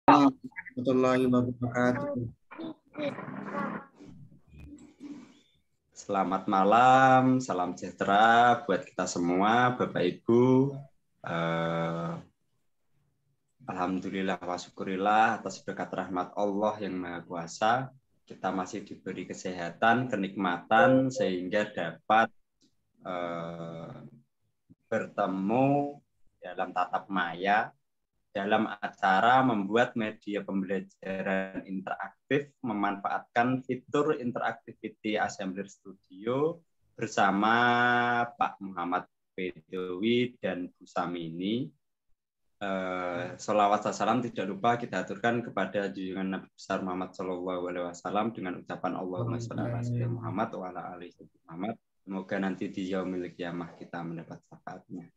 warahmatullahi wabarakatuh. Selamat malam, salam sejahtera buat kita semua, Bapak Ibu. Alhamdulillah wa syukurillah atas berkat rahmat Allah yang Maha Kuasa. Kita masih diberi kesehatan, kenikmatan, sehingga dapat bertemu dalam tatap maya dalam acara membuat media pembelajaran interaktif memanfaatkan fitur Interactivity Assembler Studio bersama Pak Muhammad Bedowi dan Bu Samini. Sholawat salam tidak lupa kita aturkan kepada junjungan Nabi besar Muhammad SAW dengan ucapan Allahumma sholli ala sayyidina Muhammad wa ala ali sayyidina Muhammad. Semoga nanti di yaumil qiyamah kita mendapat syafaatnya.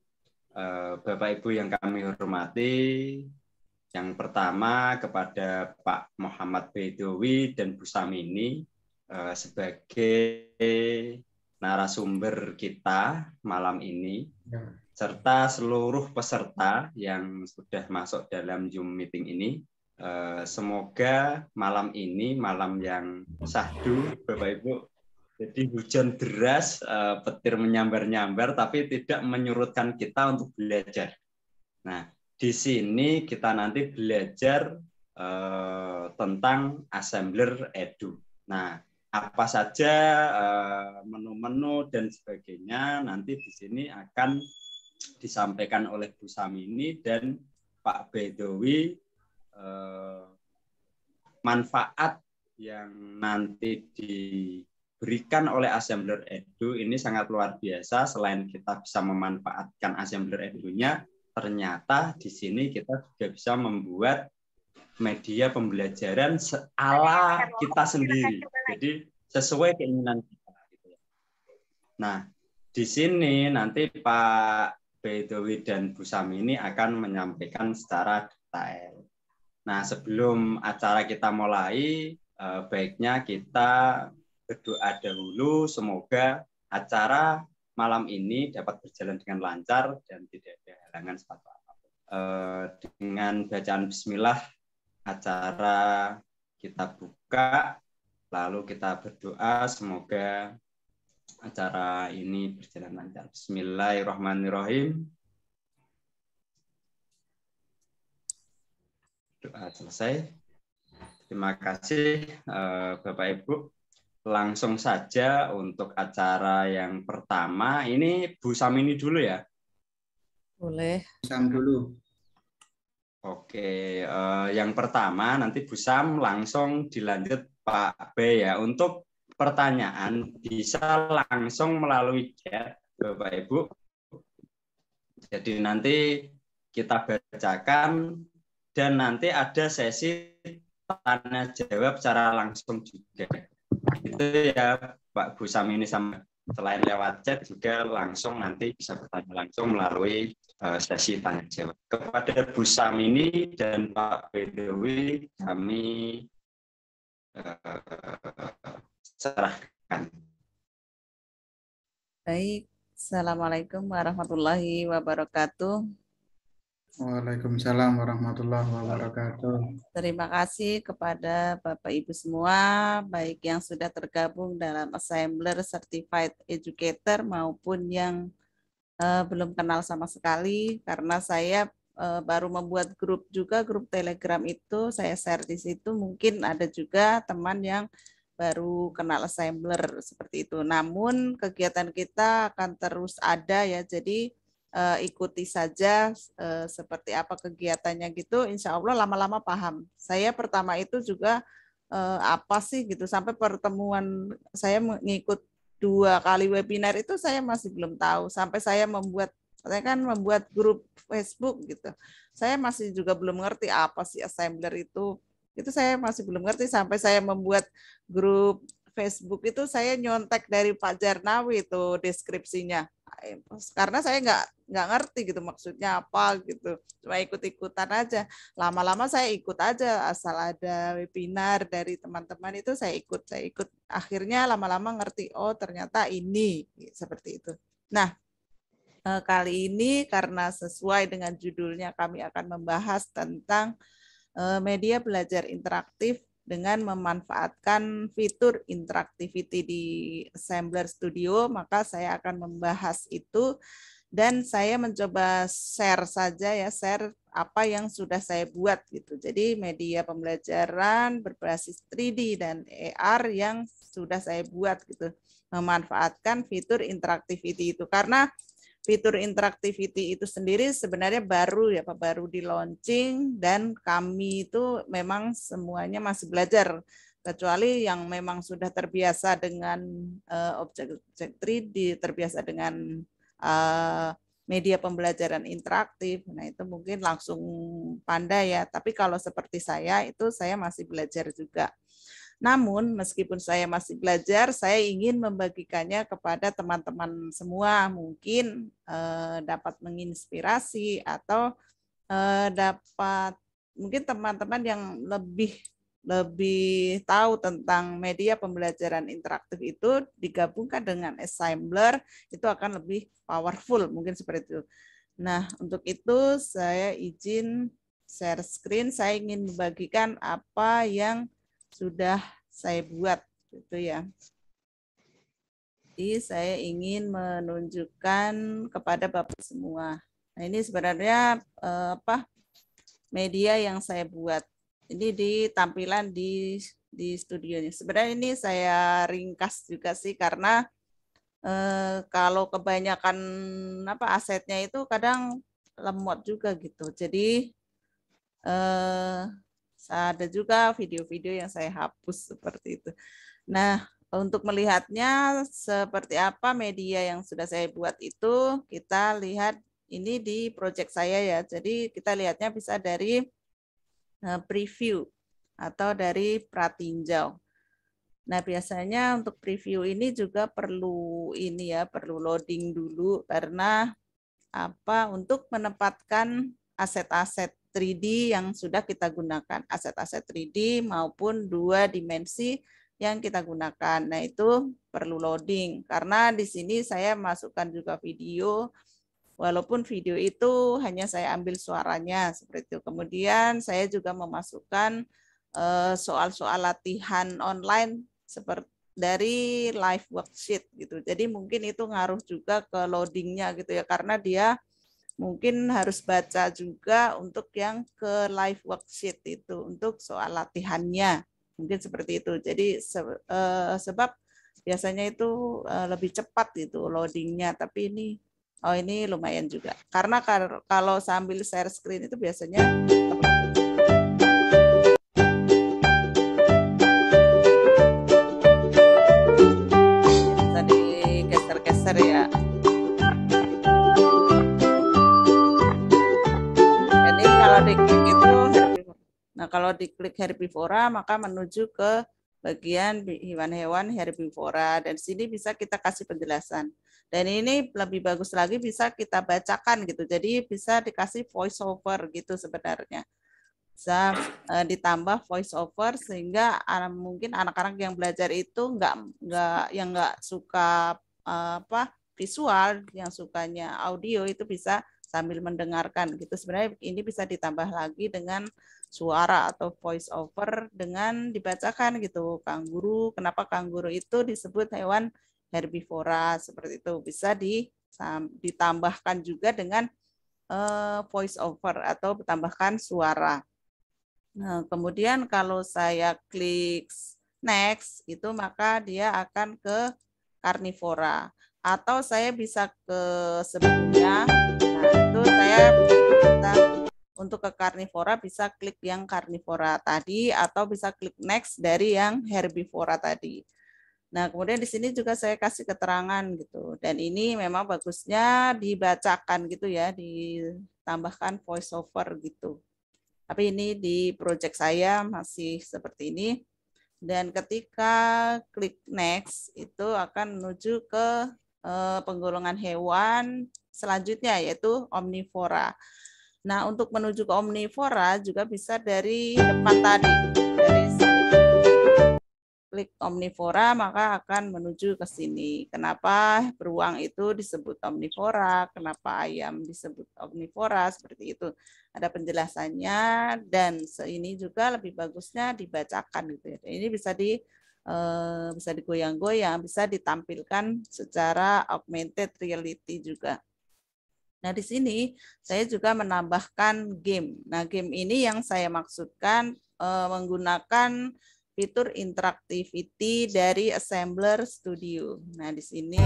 Bapak Ibu yang kami hormati, yang pertama kepada Pak Muhammad Bedowi dan Bu Samini sebagai narasumber kita malam ini, serta seluruh peserta yang sudah masuk dalam Zoom meeting ini. Semoga malam ini malam yang syahdu, Bapak Ibu. Jadi hujan deras, petir menyambar-nyambar, tapi tidak menyurutkan kita untuk belajar. Nah, di sini kita nanti belajar tentang Assembler Edu. Nah, apa saja menu-menu dan sebagainya nanti di sini akan disampaikan oleh Bu Samini dan Pak Bedowi. Manfaat yang nanti diberikan oleh Assembler Edu ini sangat luar biasa. Selain kita bisa memanfaatkan Assembler Edu-nya, ternyata di sini kita juga bisa membuat media pembelajaran ala kita sendiri. Jadi sesuai keinginan kita. Nah, di sini nanti Pak Bedowi dan Bu Samini akan menyampaikan secara detail. Nah, sebelum acara kita mulai, baiknya kita berdoa dahulu, semoga acara malam ini dapat berjalan dengan lancar dan tidak ada halangan suatu apapun. Dengan bacaan bismillah, acara kita buka, lalu kita berdoa, semoga acara ini berjalan lancar. Bismillahirrahmanirrahim. Doa selesai. Terima kasih Bapak Ibu. Langsung saja untuk acara yang pertama. Ini Bu Samini dulu ya? Boleh. Sam dulu. Oke, yang pertama nanti Bu Sam langsung dilanjut Pak B ya. Untuk pertanyaan bisa langsung melalui chat Bapak Ibu. Jadi nanti kita bacakan dan nanti ada sesi tanya jawab secara langsung juga. Itu ya Pak Bu Samini, sama selain lewat chat juga langsung nanti bisa bertanya langsung melalui sesi tanya jawab. Kepada Bu Samini dan Pak Bedowi kami serahkan. Baik, Assalamualaikum warahmatullahi wabarakatuh. Waalaikumsalam warahmatullahi wabarakatuh. Terima kasih kepada Bapak Ibu semua, baik yang sudah tergabung dalam Assembler Certified Educator maupun yang belum kenal sama sekali, karena saya baru membuat grup juga, grup Telegram itu saya share di situ. Mungkin ada juga teman yang baru kenal Assembler seperti itu. Namun kegiatan kita akan terus ada ya, jadi ikuti saja seperti apa kegiatannya gitu, insya Allah lama-lama paham. Saya pertama itu juga apa sih gitu, sampai pertemuan saya mengikut 2 kali webinar itu saya masih belum tahu, sampai saya kan membuat grup Facebook gitu, saya masih juga belum ngerti apa sih Assembler itu saya masih belum ngerti, sampai saya membuat grup Facebook itu saya nyontek dari Pak Jarnawi itu deskripsinya, karena saya nggak ngerti gitu maksudnya apa gitu, cuma ikut-ikutan aja. Lama-lama saya ikut aja, asal ada webinar dari teman-teman itu saya ikut. Akhirnya lama-lama ngerti, oh ternyata ini seperti itu. Nah, kali ini karena sesuai dengan judulnya kami akan membahas tentang media belajar interaktif dengan memanfaatkan fitur interactivity di Assembler Studio, maka saya akan membahas itu dan saya mencoba share saja ya, share apa yang sudah saya buat gitu. Jadi media pembelajaran berbasis 3D dan AR yang sudah saya buat gitu, memanfaatkan fitur interactivity itu karena fitur interactivity itu sendiri sebenarnya baru ya Pak, baru di launching dan kami itu memang semuanya masih belajar kecuali yang memang sudah terbiasa dengan objek-objek 3D, terbiasa dengan media pembelajaran interaktif. Nah, itu mungkin langsung pandai ya. Tapi kalau seperti saya itu saya masih belajar juga. Namun, meskipun saya masih belajar, saya ingin membagikannya kepada teman-teman semua, mungkin dapat menginspirasi atau dapat mungkin teman-teman yang lebih tahu tentang media pembelajaran interaktif itu digabungkan dengan Assembler, itu akan lebih powerful, mungkin seperti itu. Nah, untuk itu saya izin share screen, saya ingin membagikan apa yang sudah saya buat gitu ya. Jadi saya ingin menunjukkan kepada Bapak semua. Nah, ini sebenarnya media yang saya buat. Ini di tampilan di studionya. Sebenarnya ini saya ringkas juga sih karena kalau kebanyakan asetnya itu kadang lemot juga gitu. Jadi ada juga video-video yang saya hapus seperti itu. Nah, untuk melihatnya seperti apa media yang sudah saya buat itu, kita lihat ini di project saya ya. Jadi kita lihatnya bisa dari preview atau dari pratinjau. Nah, biasanya untuk preview ini juga perlu perlu loading dulu karena untuk menempatkan aset-aset 3D yang sudah kita gunakan, aset-aset 3D maupun 2 dimensi yang kita gunakan. Nah, itu perlu loading karena di sini saya masukkan juga video, walaupun video itu hanya saya ambil suaranya seperti itu. Kemudian saya juga memasukkan soal-soal latihan online seperti dari live worksheet gitu. Jadi mungkin itu ngaruh juga ke loadingnya gitu ya, karena dia mungkin harus baca juga untuk yang ke live worksheet itu untuk soal latihannya, mungkin seperti itu. Jadi sebab biasanya itu lebih cepat gitu loadingnya, tapi ini lumayan juga. Karena kalau sambil share screen itu biasanya bisa digeser-geser ya. Jadi kalau diklik itu herbivora. Nah, kalau diklik herbivora maka menuju ke bagian hewan-hewan herbivora dan sini bisa kita kasih penjelasan. Dan ini lebih bagus lagi bisa kita bacakan gitu. Jadi bisa dikasih voice over gitu sebenarnya. Bisa ditambah voice over sehingga mungkin anak-anak yang belajar itu nggak suka visual, yang sukanya audio itu bisa sambil mendengarkan gitu. Sebenarnya ini bisa ditambah lagi dengan suara atau voice over dengan dibacakan gitu. Kanguru, kenapa kanguru itu disebut hewan herbivora seperti itu, bisa ditambahkan juga dengan voice over atau ditambahkan suara. Nah, kemudian kalau saya klik next itu maka dia akan ke karnivora, atau saya bisa ke sebelumnya. Nah, itu saya bisa untuk ke karnivora bisa klik yang karnivora tadi atau bisa klik next dari yang herbivora tadi. Nah, kemudian di sini juga saya kasih keterangan gitu. Dan ini memang bagusnya dibacakan gitu ya, ditambahkan voice over gitu. Tapi ini di project saya masih seperti ini. Dan ketika klik next itu akan menuju ke penggolongan hewan selanjutnya yaitu omnivora. Nah, untuk menuju ke omnivora juga bisa dari depan tadi, dari sini. klik omnivora, maka akan menuju ke sini. Kenapa beruang itu disebut omnivora, kenapa ayam disebut omnivora, seperti itu. Ada penjelasannya, dan ini juga lebih bagusnya dibacakan gitu ya. Ini bisa digoyang-goyang, bisa ditampilkan secara augmented reality juga. Nah, di sini saya juga menambahkan game. Nah, game ini yang saya maksudkan menggunakan fitur interactivity dari Assembler Studio. Nah, di sini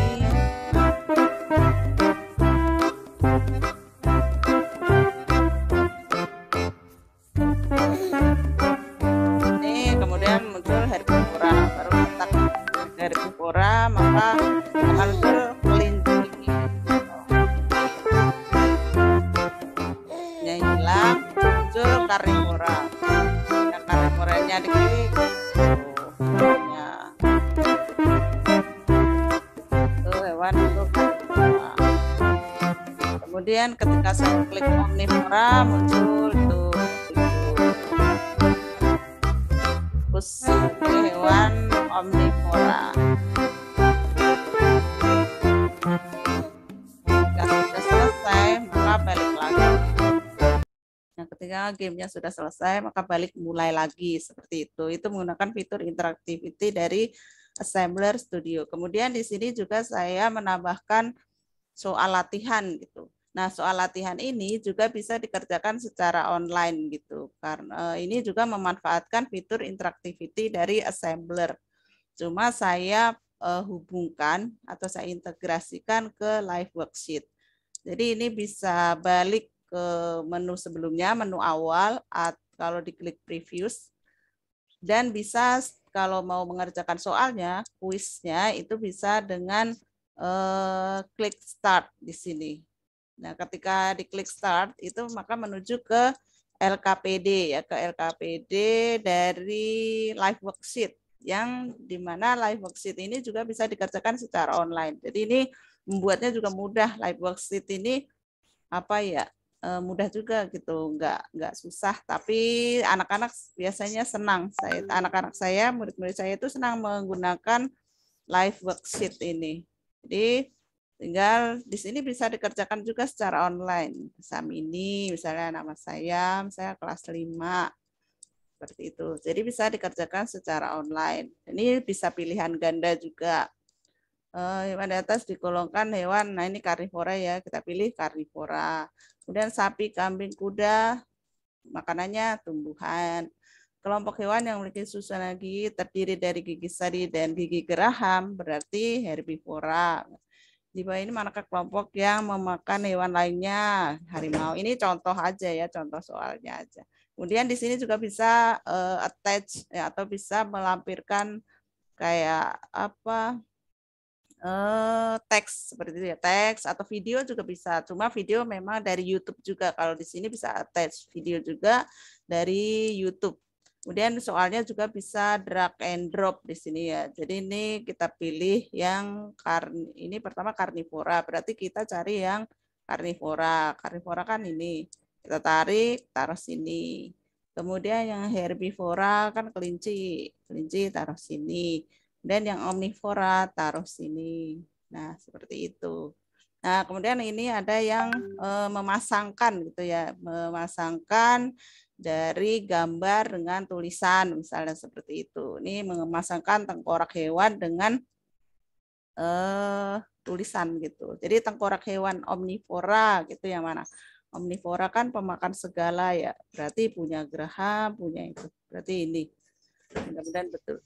ini kemudian muncul herbivora, baru letak herbivora, maka akan muncul kelinci. Hilang, muncul karnivora. Yang karnivoranya diklik, itu hewan itu karnivora. Kemudian ketika saya klik omnivora, muncul itu hewan omnivora. Jika sudah selesai, maka balik lagi. Nah, ketika gamenya sudah selesai, maka balik mulai lagi seperti itu. Itu menggunakan fitur interactivity dari Assembler Studio. Kemudian di sini juga saya menambahkan soal latihan gitu. Nah, soal latihan ini juga bisa dikerjakan secara online gitu. Karena ini juga memanfaatkan fitur interactivity dari Assembler. Cuma saya hubungkan atau saya integrasikan ke live worksheet. Jadi ini bisa balik ke menu sebelumnya, menu awal, kalau diklik previous, dan bisa kalau mau mengerjakan soalnya, kuisnya itu bisa dengan klik start di sini. Nah, ketika diklik start itu maka menuju ke LKPD ya, ke LKPD dari live worksheet, yang dimana live worksheet ini juga bisa dikerjakan secara online. Jadi ini membuatnya juga mudah. Live worksheet ini apa ya, mudah juga gitu, nggak susah, tapi anak-anak biasanya senang. Anak-anak saya, murid-murid saya itu senang menggunakan live worksheet ini. Jadi tinggal di sini bisa dikerjakan juga secara online. Samini, misalnya nama saya kelas 5, seperti itu. Jadi bisa dikerjakan secara online. Ini bisa pilihan ganda juga. Hewan di atas digolongkan hewan, nah ini karnivora ya, kita pilih karnivora. Kemudian sapi, kambing, kuda, makanannya tumbuhan. Kelompok hewan yang memiliki susunan gigi terdiri dari gigi sari dan gigi geraham berarti herbivora. Di bawah ini manakah kelompok yang memakan hewan lainnya? Harimau. Ini contoh aja ya, contoh soalnya aja. Kemudian di sini juga bisa attach ya, atau bisa melampirkan kayak apa, teks seperti itu ya, teks atau video juga bisa. Cuma video memang dari YouTube juga. Kalau di sini bisa attach video juga dari YouTube. Kemudian soalnya juga bisa drag and drop di sini ya. Jadi ini kita pilih yang ini pertama karnivora. Berarti kita cari yang karnivora. Karnivora kan ini. Kita tarik, taruh sini. Kemudian yang herbivora kan kelinci. Kelinci taruh sini. Dan yang omnivora taruh sini. Nah, seperti itu. Nah, kemudian ini ada yang memasangkan gitu ya, memasangkan dari gambar dengan tulisan, misalnya seperti itu. Ini memasangkan tengkorak hewan dengan tulisan gitu. Jadi tengkorak hewan omnivora gitu yang mana? Omnivora kan pemakan segala ya, berarti punya geraham, punya itu. Berarti ini. Mudah-mudahan betul.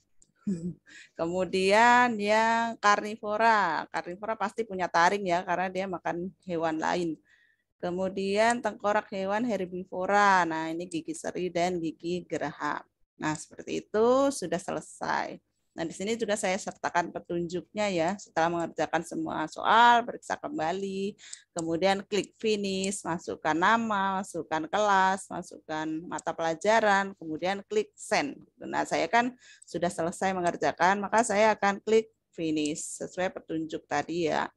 Kemudian yang karnivora. Karnivora pasti punya taring ya, karena dia makan hewan lain. Kemudian tengkorak hewan herbivora. Nah, ini gigi seri dan gigi geraham. Nah, seperti itu sudah selesai. Nah, di sini juga saya sertakan petunjuknya ya. Setelah mengerjakan semua soal, periksa kembali. Kemudian klik finish, masukkan nama, masukkan kelas, masukkan mata pelajaran, kemudian klik send. Nah, saya kan sudah selesai mengerjakan, maka saya akan klik finish sesuai petunjuk tadi ya.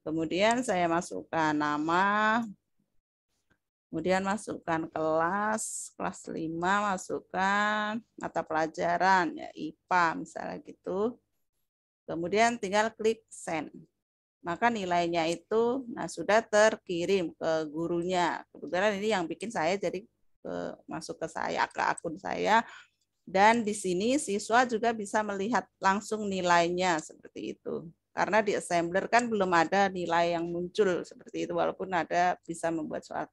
Kemudian saya masukkan nama, Kemudian masukkan kelas 5, masukkan mata pelajaran, ya IPA misalnya gitu. Kemudian tinggal klik send. Maka nilainya itu sudah terkirim ke gurunya. Kebetulan ini yang bikin saya jadi masuk ke akun saya. Dan di sini siswa juga bisa melihat langsung nilainya seperti itu. Karena di assembler kan belum ada nilai yang muncul seperti itu, walaupun ada bisa membuat soal.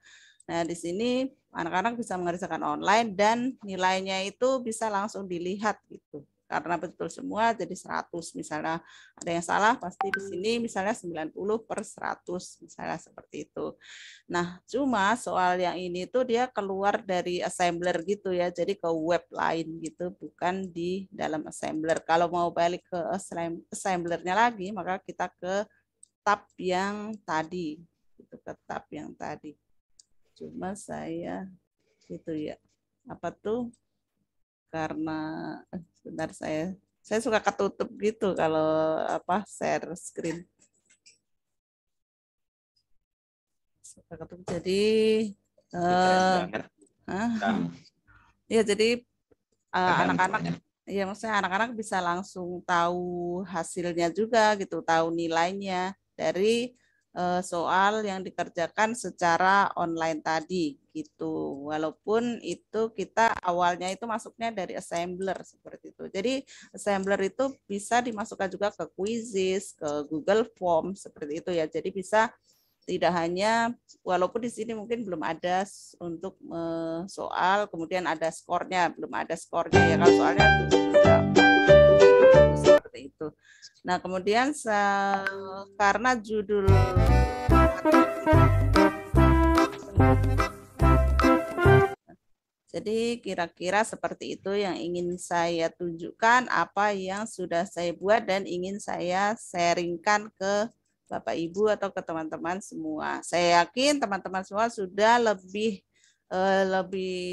Nah, di sini anak-anak bisa mengerjakan online dan nilainya itu bisa langsung dilihat gitu. Karena betul semua jadi 100 misalnya. Ada yang salah pasti di sini misalnya 90/100 misalnya seperti itu. Nah, cuma soal yang ini tuh dia keluar dari assembler gitu ya. Jadi ke web lain gitu, bukan di dalam assembler. Kalau mau balik ke assemblernya lagi, maka kita ke tab yang tadi. Itu ke tab yang tadi. Cuma saya itu ya. Apa tuh? Karena sebentar saya suka ketutup gitu kalau share screen. Suka ketutup. Jadi ya jadi anak-anak ya maksudnya anak-anak bisa langsung tahu hasilnya juga gitu, tahu nilainya dari soal yang dikerjakan secara online tadi gitu. Walaupun itu kita awalnya itu masuknya dari assembler seperti itu. Jadi assembler itu bisa dimasukkan juga ke Quizzes, ke Google Form seperti itu ya. Jadi bisa tidak hanya, walaupun di sini mungkin belum ada untuk soal, kemudian ada skornya, belum ada skornya ya kalau soalnya bisa seperti itu. Nah kemudian karena judul jadi kira-kira seperti itu yang ingin saya tunjukkan, apa yang sudah saya buat dan ingin saya sharingkan ke Bapak Ibu atau ke teman-teman semua. Saya yakin teman-teman semua sudah lebih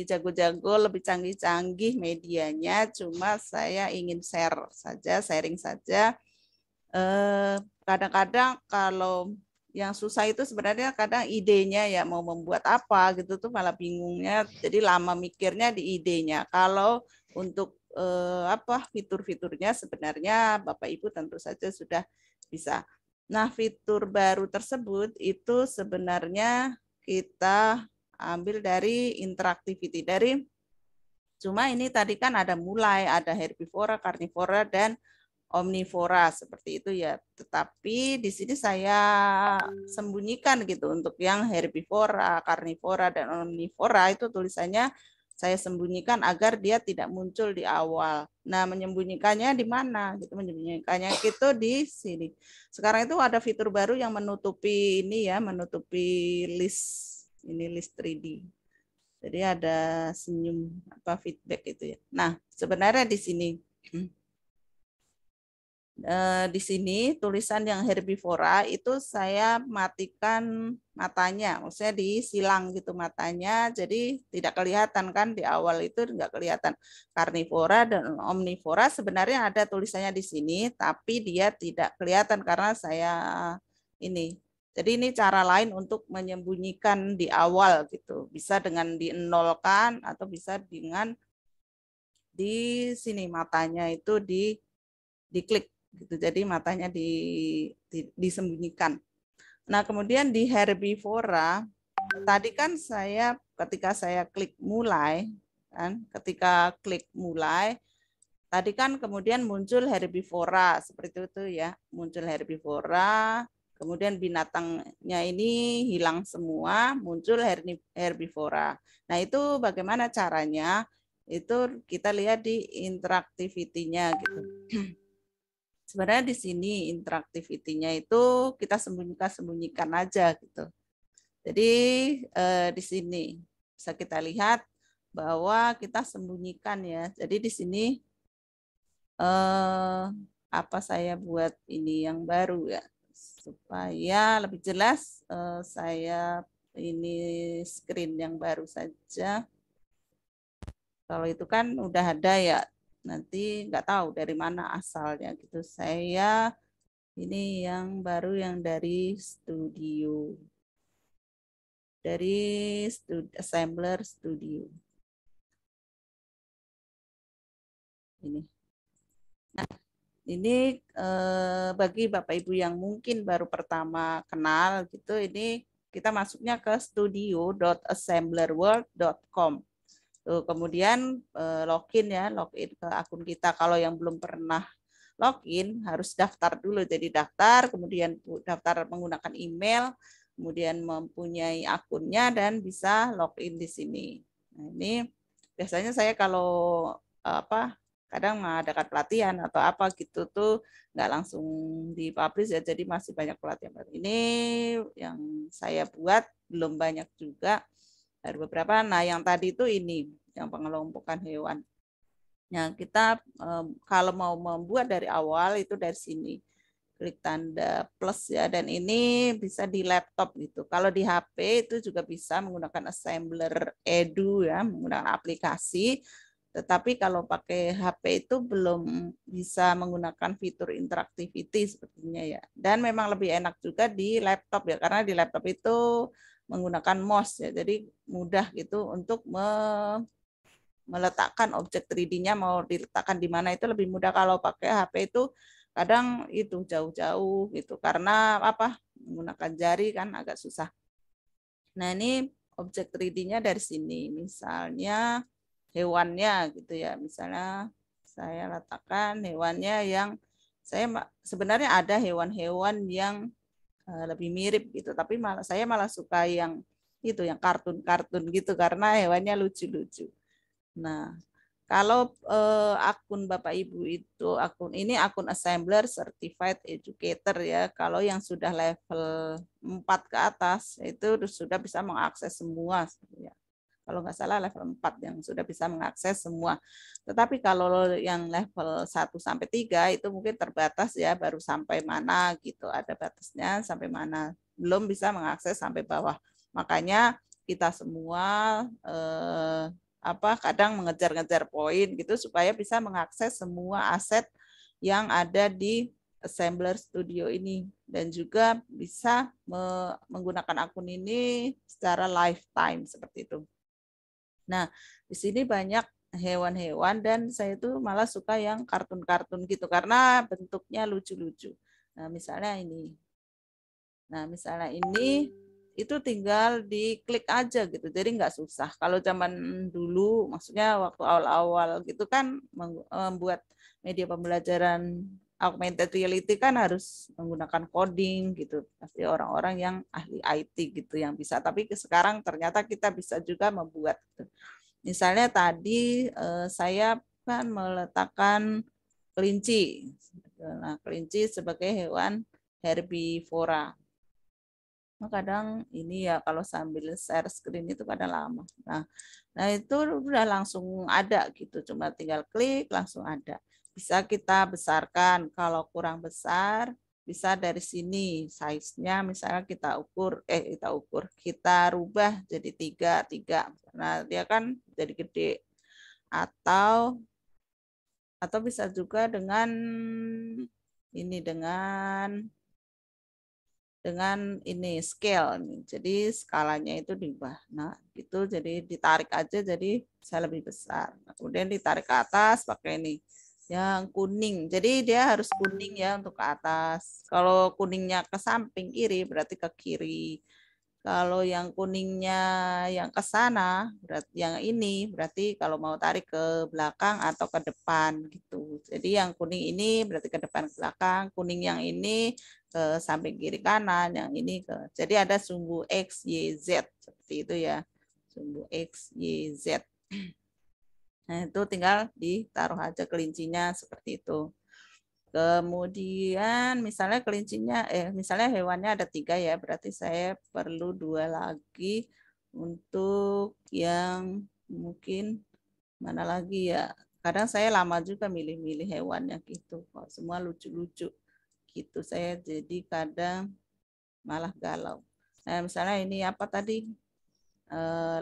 jago-jago, lebih canggih-canggih medianya. Cuma saya ingin sharing saja. Kadang-kadang kalau yang susah itu sebenarnya kadang idenya ya mau membuat apa gitu tuh malah bingungnya. Jadi lama mikirnya di idenya. Kalau untuk fitur-fiturnya sebenarnya Bapak Ibu tentu saja sudah bisa. Nah, fitur baru tersebut itu sebenarnya kita ambil dari interactivity. Cuma ini tadi kan ada mulai, ada herbivora, karnivora, dan omnivora seperti itu ya. Tetapi di sini saya sembunyikan gitu untuk yang herbivora, karnivora, dan omnivora itu tulisannya saya sembunyikan agar dia tidak muncul di awal. Nah, menyembunyikannya di mana? Gitu, menyembunyikannya itu di sini. Sekarang itu ada fitur baru yang menutupi ini ya, menutupi list 3D. Jadi ada senyum feedback itu ya. Nah, sebenarnya di sini di sini tulisan yang herbivora itu saya matikan matanya, maksudnya disilang gitu matanya, jadi tidak kelihatan kan di awal itu nggak kelihatan. Karnivora dan omnivora sebenarnya ada tulisannya di sini, tapi dia tidak kelihatan karena saya ini. Jadi ini cara lain untuk menyembunyikan di awal gitu, bisa dengan dienolkan atau bisa dengan di sini matanya itu diklik. Gitu. Jadi matanya disembunyikan. Nah, kemudian di herbivora, tadi kan ketika saya klik mulai, kan, ketika klik mulai, tadi kan kemudian muncul herbivora, seperti itu ya, muncul herbivora, kemudian binatangnya ini hilang semua, muncul herbivora. Nah, itu bagaimana caranya? Itu kita lihat di interactivity-nya gitu. Sebenarnya di sini interactivity-nya itu kita sembunyikan aja gitu. Jadi di sini bisa kita lihat bahwa kita sembunyikan ya. Jadi di sini apa saya buat ini yang baru ya supaya lebih jelas saya ini screen yang baru saja. Kalau itu kan udah ada ya. Nanti nggak tahu dari mana asalnya gitu. Saya ini yang baru yang dari studio. dari Assembler Studio. Ini. Nah, ini bagi Bapak Ibu yang mungkin baru pertama kenal gitu, ini kita masuknya ke studio.assemblerworld.com. Tuh, kemudian login ke akun kita. Kalau yang belum pernah login harus daftar dulu. Jadi daftar, kemudian daftar menggunakan email, kemudian mempunyai akunnya dan bisa login di sini. Nah, ini biasanya saya kalau kadang mengadakan pelatihan atau apa gitu tuh nggak langsung dipublish ya, jadi masih banyak pelatihan. Ini yang saya buat belum banyak juga, ada beberapa. Nah, yang tadi itu ini yang pengelompokan hewan. Nah, kita kalau mau membuat dari awal itu dari sini. Klik tanda plus ya, dan ini bisa di laptop gitu. Kalau di HP itu juga bisa menggunakan Assembler Edu ya, menggunakan aplikasi. Tetapi kalau pakai HP itu belum bisa menggunakan fitur interactivity sepertinya ya. Dan memang lebih enak juga di laptop ya, karena di laptop itu menggunakan mouse ya. Jadi mudah gitu untuk meletakkan objek 3D-nya, mau diletakkan di mana itu lebih mudah. Kalau pakai HP itu kadang itu jauh-jauh gitu, karena menggunakan jari kan agak susah. Nah, ini objek 3D-nya dari sini, misalnya hewannya gitu ya, misalnya saya letakkan hewannya yang sebenarnya ada hewan-hewan yang lebih mirip gitu, tapi saya malah suka yang itu, yang kartun-kartun gitu, karena hewannya lucu-lucu. Nah, kalau akun Bapak Ibu itu akun Assembler Certified Educator ya. Kalau yang sudah level 4 ke atas itu sudah bisa mengakses semua ya. Kalau nggak salah level 4 yang sudah bisa mengakses semua. Tetapi kalau yang level 1 sampai 3 itu mungkin terbatas ya, baru sampai mana gitu, ada batasnya sampai mana. Belum bisa mengakses sampai bawah. Makanya kita semua kadang mengejar-ngejar poin gitu supaya bisa mengakses semua aset yang ada di Assembler Studio ini, dan juga bisa menggunakan akun ini secara lifetime seperti itu. Nah, di sini banyak hewan-hewan dan saya itu malah suka yang kartun-kartun gitu karena bentuknya lucu-lucu. Nah, misalnya ini. Nah, misalnya ini itu tinggal diklik aja gitu, jadi nggak susah. Kalau zaman dulu, maksudnya waktu awal-awal gitu kan membuat media pembelajaran augmented reality kan harus menggunakan coding gitu, pasti orang-orang yang ahli IT gitu yang bisa. Tapi sekarang ternyata kita bisa juga membuat. Gitu. Misalnya tadi saya kan meletakkan kelinci. Nah, kelinci sebagai hewan herbivora. Nah, kadang ini ya kalau sambil share screen itu kadang lama. Nah itu udah langsung ada gitu, cuma tinggal klik langsung ada. Bisa kita besarkan, kalau kurang besar bisa dari sini size-nya misalnya kita rubah jadi 3. Nah dia kan jadi gede, atau bisa juga dengan ini dengan ini scale nih. Jadi skalanya itu diubah. Nah, gitu jadi ditarik aja jadi bisa lebih besar. Nah, kemudian ditarik ke atas pakai ini yang kuning. Jadi dia harus kuning ya untuk ke atas. Kalau kuningnya ke samping kiri berarti ke kiri. Kalau yang kuningnya yang ke sana, berarti yang ini berarti kalau mau tarik ke belakang atau ke depan gitu. Jadi yang kuning ini berarti ke depan ke belakang, kuning yang ini ke samping kiri kanan, yang ini ke. Jadi ada sumbu X, Y, Z seperti itu ya. Sumbu X, Y, Z. Nah, itu tinggal ditaruh aja kelincinya seperti itu. Kemudian misalnya misalnya hewannya ada 3 ya, berarti saya perlu 2 lagi untuk yang mungkin mana lagi ya. Kadang saya lama juga milih-milih hewannya gitu, kok semua lucu-lucu gitu. Saya jadi kadang malah galau. Nah, misalnya ini apa tadi?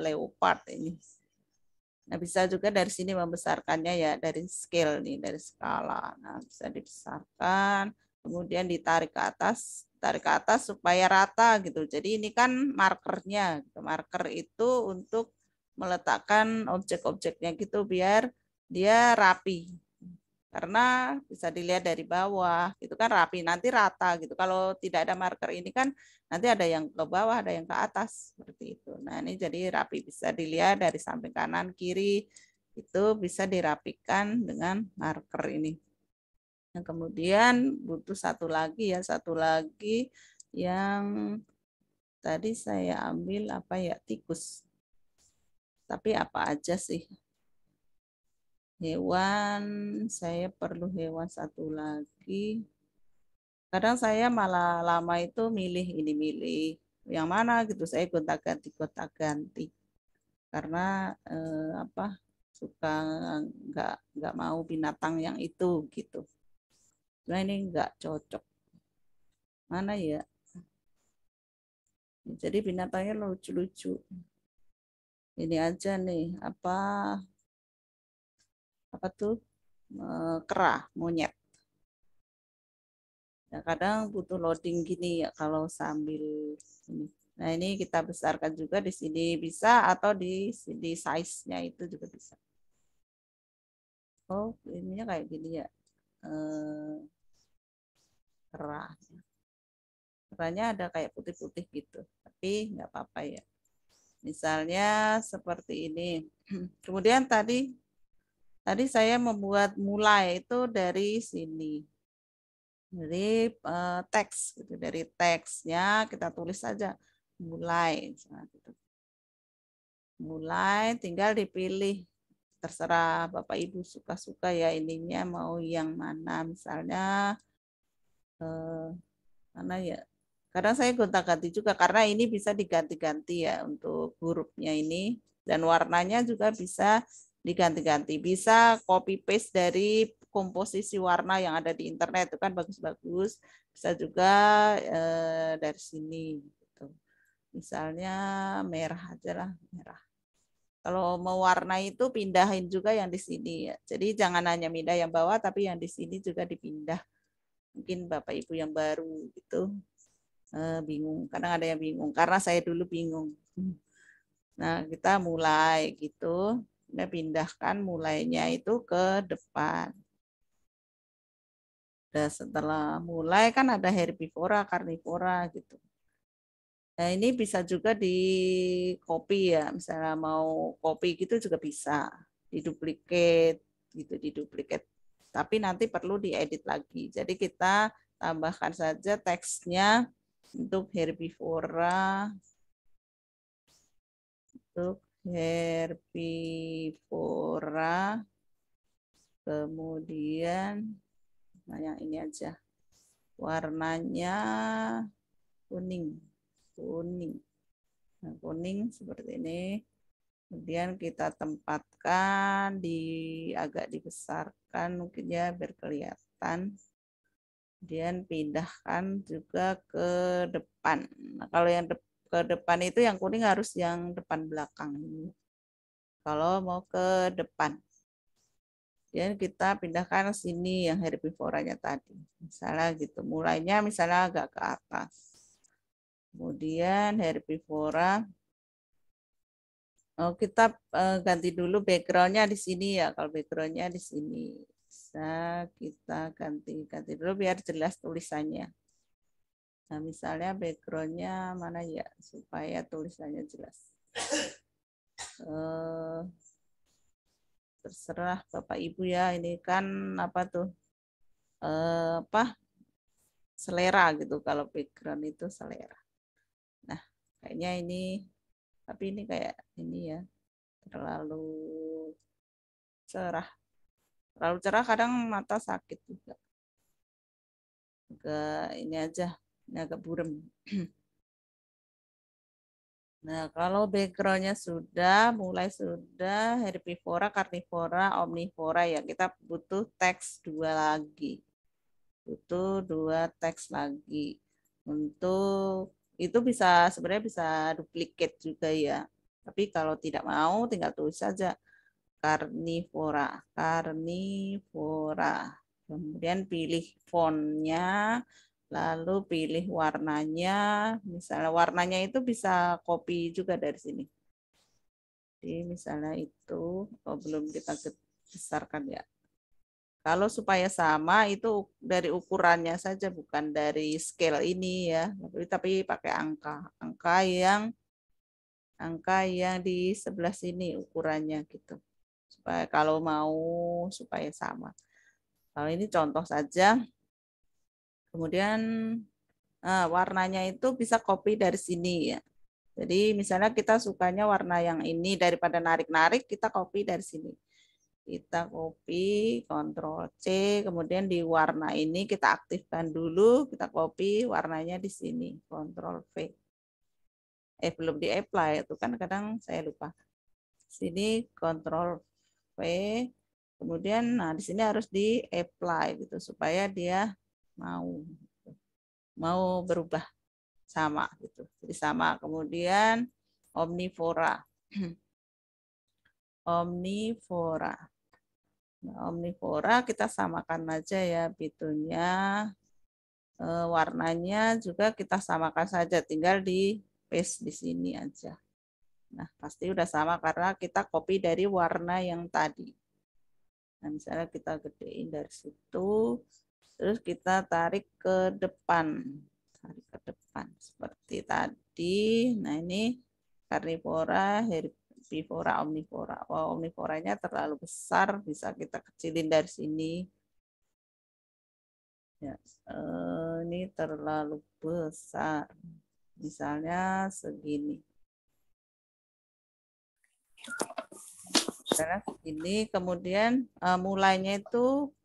Leopard ini. Nah, bisa juga dari sini membesarkannya ya, dari scale nih, dari skala. Nah, bisa dibesarkan, kemudian ditarik ke atas supaya rata gitu. Jadi ini kan markernya. Marker itu untuk meletakkan objek-objeknya gitu biar dia rapi. Karena bisa dilihat dari bawah, itu kan rapi, nanti rata gitu. Kalau tidak ada marker ini kan nanti ada yang ke bawah, ada yang ke atas seperti itu. Nah, ini jadi rapi, bisa dilihat dari samping kanan kiri itu bisa dirapikan dengan marker ini. Nah, kemudian butuh satu lagi yang tadi saya ambil apa ya, tikus. Tapi apa aja sih? Hewan, saya perlu hewan satu lagi. Kadang saya malah lama itu milih yang mana gitu. Saya gonta-ganti karena apa, suka nggak mau binatang yang itu gitu. Nah ini nggak cocok. Mana ya? Jadi binatangnya lucu-lucu. Ini aja nih, apa tuh, kera, monyet. Ya, kadang butuh loading gini ya kalau sambil ini. Nah, ini kita besarkan juga di sini bisa atau di size-nya itu juga bisa. Oh, ininya kayak gini ya. Kera. Keranya ada kayak putih-putih gitu. Tapi nggak apa-apa ya. Misalnya seperti ini. Kemudian tadi saya membuat mulai itu dari sini. Dari teks gitu, dari teksnya kita tulis saja mulai, gitu. Mulai tinggal dipilih, terserah Bapak Ibu suka-suka ya ininya mau yang mana, misalnya mana ya, kadang saya gonta-ganti juga karena ini bisa diganti-ganti ya untuk hurufnya ini, dan warnanya juga bisa diganti-ganti, bisa copy paste dari komposisi warna yang ada di internet itu kan bagus-bagus, bisa juga dari sini gitu. Misalnya merah aja lah, merah. Kalau mau warna itu pindahin juga yang di sini ya. Jadi jangan hanya pindah yang bawah tapi yang di sini juga dipindah. Mungkin Bapak Ibu yang baru gitu bingung. Kadang ada yang bingung karena saya dulu bingung. Nah, kita mulai gitu. Kita pindahkan mulainya itu ke depan. Dan setelah mulai kan ada herbivora, karnivora gitu. Nah, ini bisa juga di copy ya. Misalnya mau copy gitu juga bisa. Diduplikat gitu, diduplikat. Tapi nanti perlu diedit lagi. Jadi kita tambahkan saja teksnya untuk herbivora. Untuk herbivora. Kemudian nah yang ini aja. Warnanya kuning. Nah, kuning seperti ini. Kemudian kita tempatkan agak dibesarkan mungkin ya biar kelihatan. Kemudian pindahkan juga ke depan. Nah, kalau yang ke depan itu yang kuning harus yang depan belakang. Kalau mau ke depan. Kemudian kita pindahkan sini yang herbivoranya tadi. Misalnya gitu. Mulainya misalnya agak ke atas. Kemudian herbivora, kita ganti dulu backgroundnya di sini ya. Kalau backgroundnya di sini bisa kita ganti dulu biar jelas tulisannya. Nah misalnya backgroundnya mana ya supaya tulisannya jelas. Terserah Bapak Ibu ya. Ini kan apa tuh? Selera gitu. Kalau background itu selera. Nah, kayaknya ini, tapi ini kayak ini ya, terlalu cerah. Terlalu cerah kadang mata sakit juga. Agak ini aja, ini agak burem. Nah, kalau backgroundnya sudah, mulai sudah, herbivora, karnivora, omnivora ya, kita butuh teks 2 lagi. Butuh 2 teks lagi. Untuk itu bisa sebenarnya bisa duplikat juga ya. Tapi kalau tidak mau tinggal tulis saja karnivora. Kemudian pilih fontnya, lalu pilih warnanya. Misalnya warnanya itu bisa copy juga dari sini. Jadi misalnya itu, belum kita besarkan ya. Kalau supaya sama itu dari ukurannya saja, bukan dari scale ini ya, tapi pakai angka yang di sebelah sini ukurannya gitu. Supaya kalau mau supaya sama. Kalau ini contoh saja. Kemudian warnanya itu bisa copy dari sini ya. Jadi misalnya kita sukanya warna yang ini, daripada narik-narik kita copy dari sini. Kita copy, Ctrl C, kemudian di warna ini kita aktifkan dulu, kita copy warnanya di sini, Ctrl V. Belum di apply, itu kan kadang saya lupa. Sini Ctrl V, kemudian nah di sini harus di apply gitu supaya dia mau berubah sama gitu. Jadi sama. Kemudian omnivora. Omnivora. Nah, omnivora kita samakan aja ya pitunya. Warnanya juga kita samakan saja, tinggal di paste di sini aja. Nah, pasti udah sama karena kita copy dari warna yang tadi. Nah, misalnya kita gedein dari situ, terus kita tarik ke depan. Tarik ke depan seperti tadi. Nah, ini karnivora, herbivora, omnivora. Omnivoranya terlalu besar, bisa kita kecilin dari sini. Ya, ini terlalu besar. Misalnya segini. Misalnya segini, kemudian mulainya itu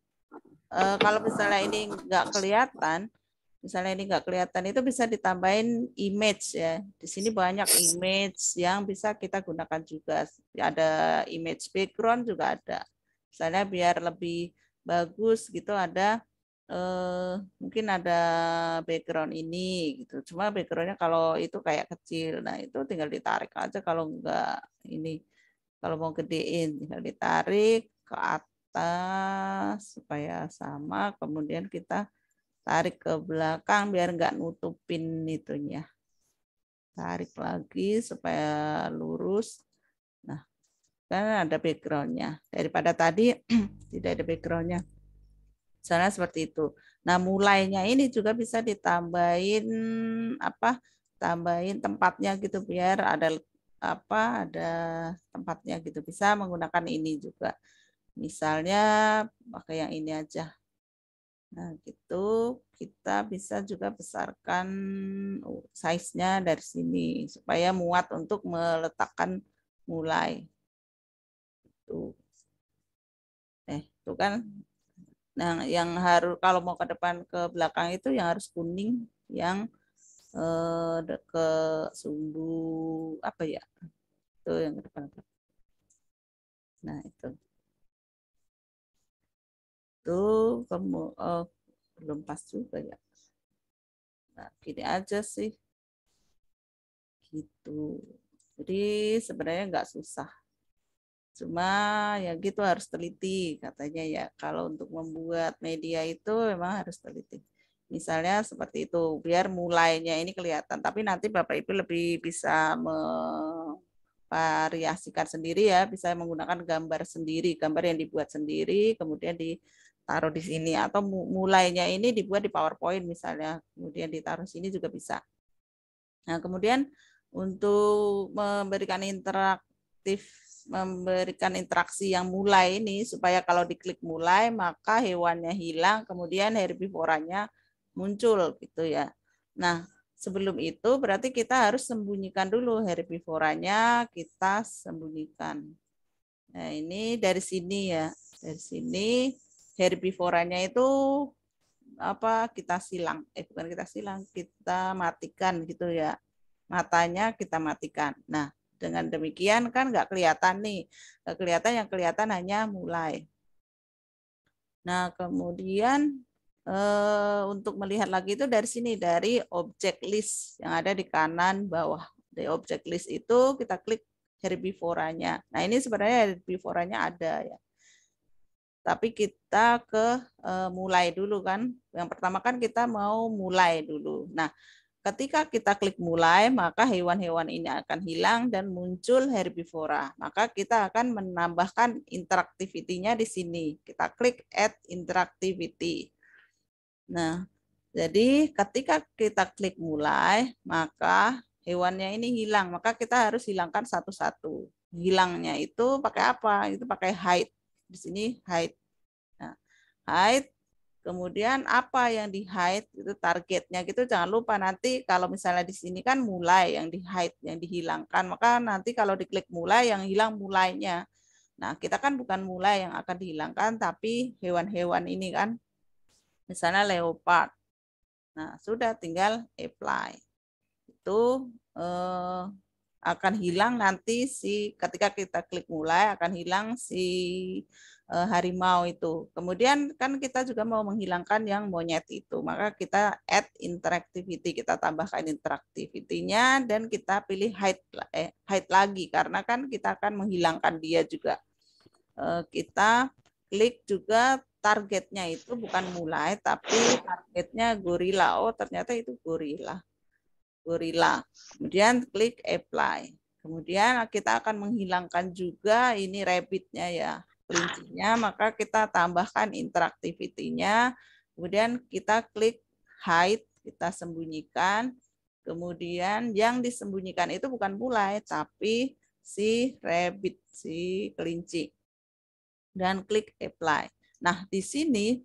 kalau misalnya ini nggak kelihatan, itu bisa ditambahin image ya. Di sini banyak image yang bisa kita gunakan juga. Ada image background juga ada. Misalnya biar lebih bagus gitu ada mungkin ada background ini gitu. Cuma backgroundnya kalau itu kayak kecil, nah itu tinggal ditarik aja. Kalau enggak ini, kalau mau gedein tinggal ditarik ke atas supaya sama. Kemudian kita tarik ke belakang biar enggak nutupin itunya. Tarik lagi supaya lurus. Nah, kan ada backgroundnya. Daripada tadi tidak ada backgroundnya. Misalnya seperti itu. Nah, mulainya ini juga bisa ditambahin tambahin tempatnya gitu biar ada ada tempatnya gitu. Bisa menggunakan ini juga. Misalnya pakai yang ini aja. Nah, gitu kita bisa juga besarkan size-nya dari sini supaya muat untuk meletakkan mulai. Itu kan. Nah, yang harus kalau mau ke depan ke belakang itu yang harus kuning, yang ke sumbu apa ya? Itu yang ke depan. Nah, itu. Itu kamu belum pas juga ya. Nah, gini aja sih. Gitu. Jadi sebenarnya nggak susah. Cuma ya gitu harus teliti katanya ya. Kalau untuk membuat media itu memang harus teliti. Misalnya seperti itu, biar mulainya ini kelihatan. Tapi nanti Bapak Ibu lebih bisa memvariasikan sendiri ya, bisa menggunakan gambar sendiri, gambar yang dibuat sendiri, kemudian ditaruh di sini. Atau mulainya ini dibuat di PowerPoint misalnya, kemudian ditaruh sini juga bisa. Nah, kemudian untuk memberikan interaksi yang mulai ini supaya kalau diklik mulai maka hewannya hilang, kemudian herbivoranya muncul gitu ya. Nah, sebelum itu berarti kita harus sembunyikan dulu herbivoranya, kita sembunyikan. Nah, ini dari sini ya. Dari sini herbivoranya itu kita silang. Bukan kita silang, kita matikan gitu ya. Matanya kita matikan. Nah, dengan demikian kan nggak kelihatan nih. Nggak kelihatan, yang kelihatan hanya mulai. Nah, kemudian untuk melihat lagi itu dari sini, dari object list yang ada di kanan bawah. Di object list itu kita klik herbivoranya. Nah, ini sebenarnya herbivoranya ada ya. Tapi kita ke mulai dulu kan. Yang pertama kan kita mau mulai dulu. Nah, ketika kita klik mulai, maka hewan-hewan ini akan hilang dan muncul herbivora. Maka kita akan menambahkan interactivity-nya di sini. Kita klik add interactivity. Nah, jadi ketika kita klik mulai, maka hewannya ini hilang. Maka kita harus hilangkan satu-satu. Hilangnya itu pakai apa? Itu pakai hide. Di sini hide. Nah, hide. Kemudian apa yang di hide itu targetnya gitu, jangan lupa nanti kalau misalnya di sini kan mulai yang di hide, yang dihilangkan, maka nanti kalau diklik mulai yang hilang mulainya. Nah, kita kan bukan mulai yang akan dihilangkan, tapi hewan-hewan ini kan, misalnya leopard. Nah, sudah tinggal apply. Itu akan hilang nanti ketika kita klik mulai akan hilang si harimau itu. Kemudian kan kita juga mau menghilangkan yang monyet itu. Maka kita add interactivity, kita tambahkan interactivity-nya dan kita pilih hide lagi karena kan kita akan menghilangkan dia juga. Kita klik juga targetnya itu bukan mulai tapi targetnya gorila. Oh, ternyata itu gorila. Kemudian klik apply. Kemudian kita akan menghilangkan juga ini rabbitnya ya, kelincinya, maka kita tambahkan interactivity-nya. Kemudian kita klik hide, kita sembunyikan. Kemudian yang disembunyikan itu bukan mulai, tapi si rabbit, si kelinci. Dan klik apply. Nah, di sini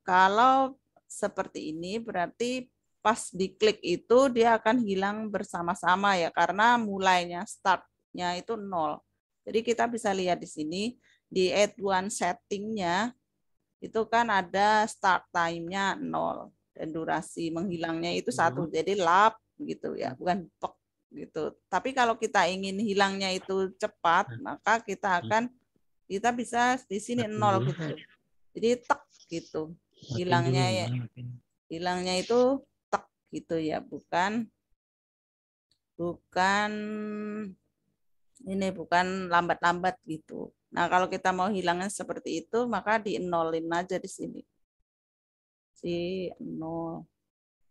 kalau seperti ini berarti pas diklik itu dia akan hilang bersama-sama ya karena mulainya startnya itu 0. Jadi kita bisa lihat di sini di advanced settingnya itu kan ada start time-nya 0 dan durasi menghilangnya itu 1. Jadi lap gitu ya, bukan pek gitu. Tapi kalau kita ingin hilangnya itu cepat, maka kita bisa di sini 0 gitu. Jadi tek gitu. Hilangnya itu gitu ya, bukan lambat-lambat gitu. Nah, kalau kita mau hilangnya seperti itu, maka di-nolin aja di sini. Si 0.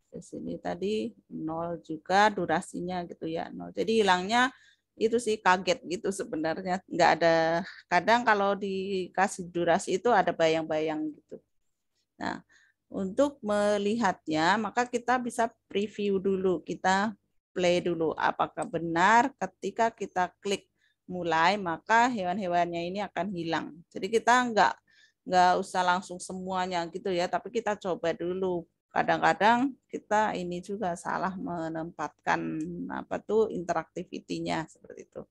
Di sini tadi 0 juga durasinya gitu ya. 0. Jadi hilangnya itu sih kaget gitu sebenarnya. Nggak ada, kadang kalau dikasih durasi itu ada bayang-bayang gitu. Nah, untuk melihatnya, maka kita bisa preview dulu, kita play dulu. Apakah benar ketika kita klik mulai, maka hewan-hewannya ini akan hilang. Jadi kita nggak usah langsung semuanya gitu ya, tapi kita coba dulu. Kadang-kadang kita ini juga salah menempatkan interactivity-nya seperti itu.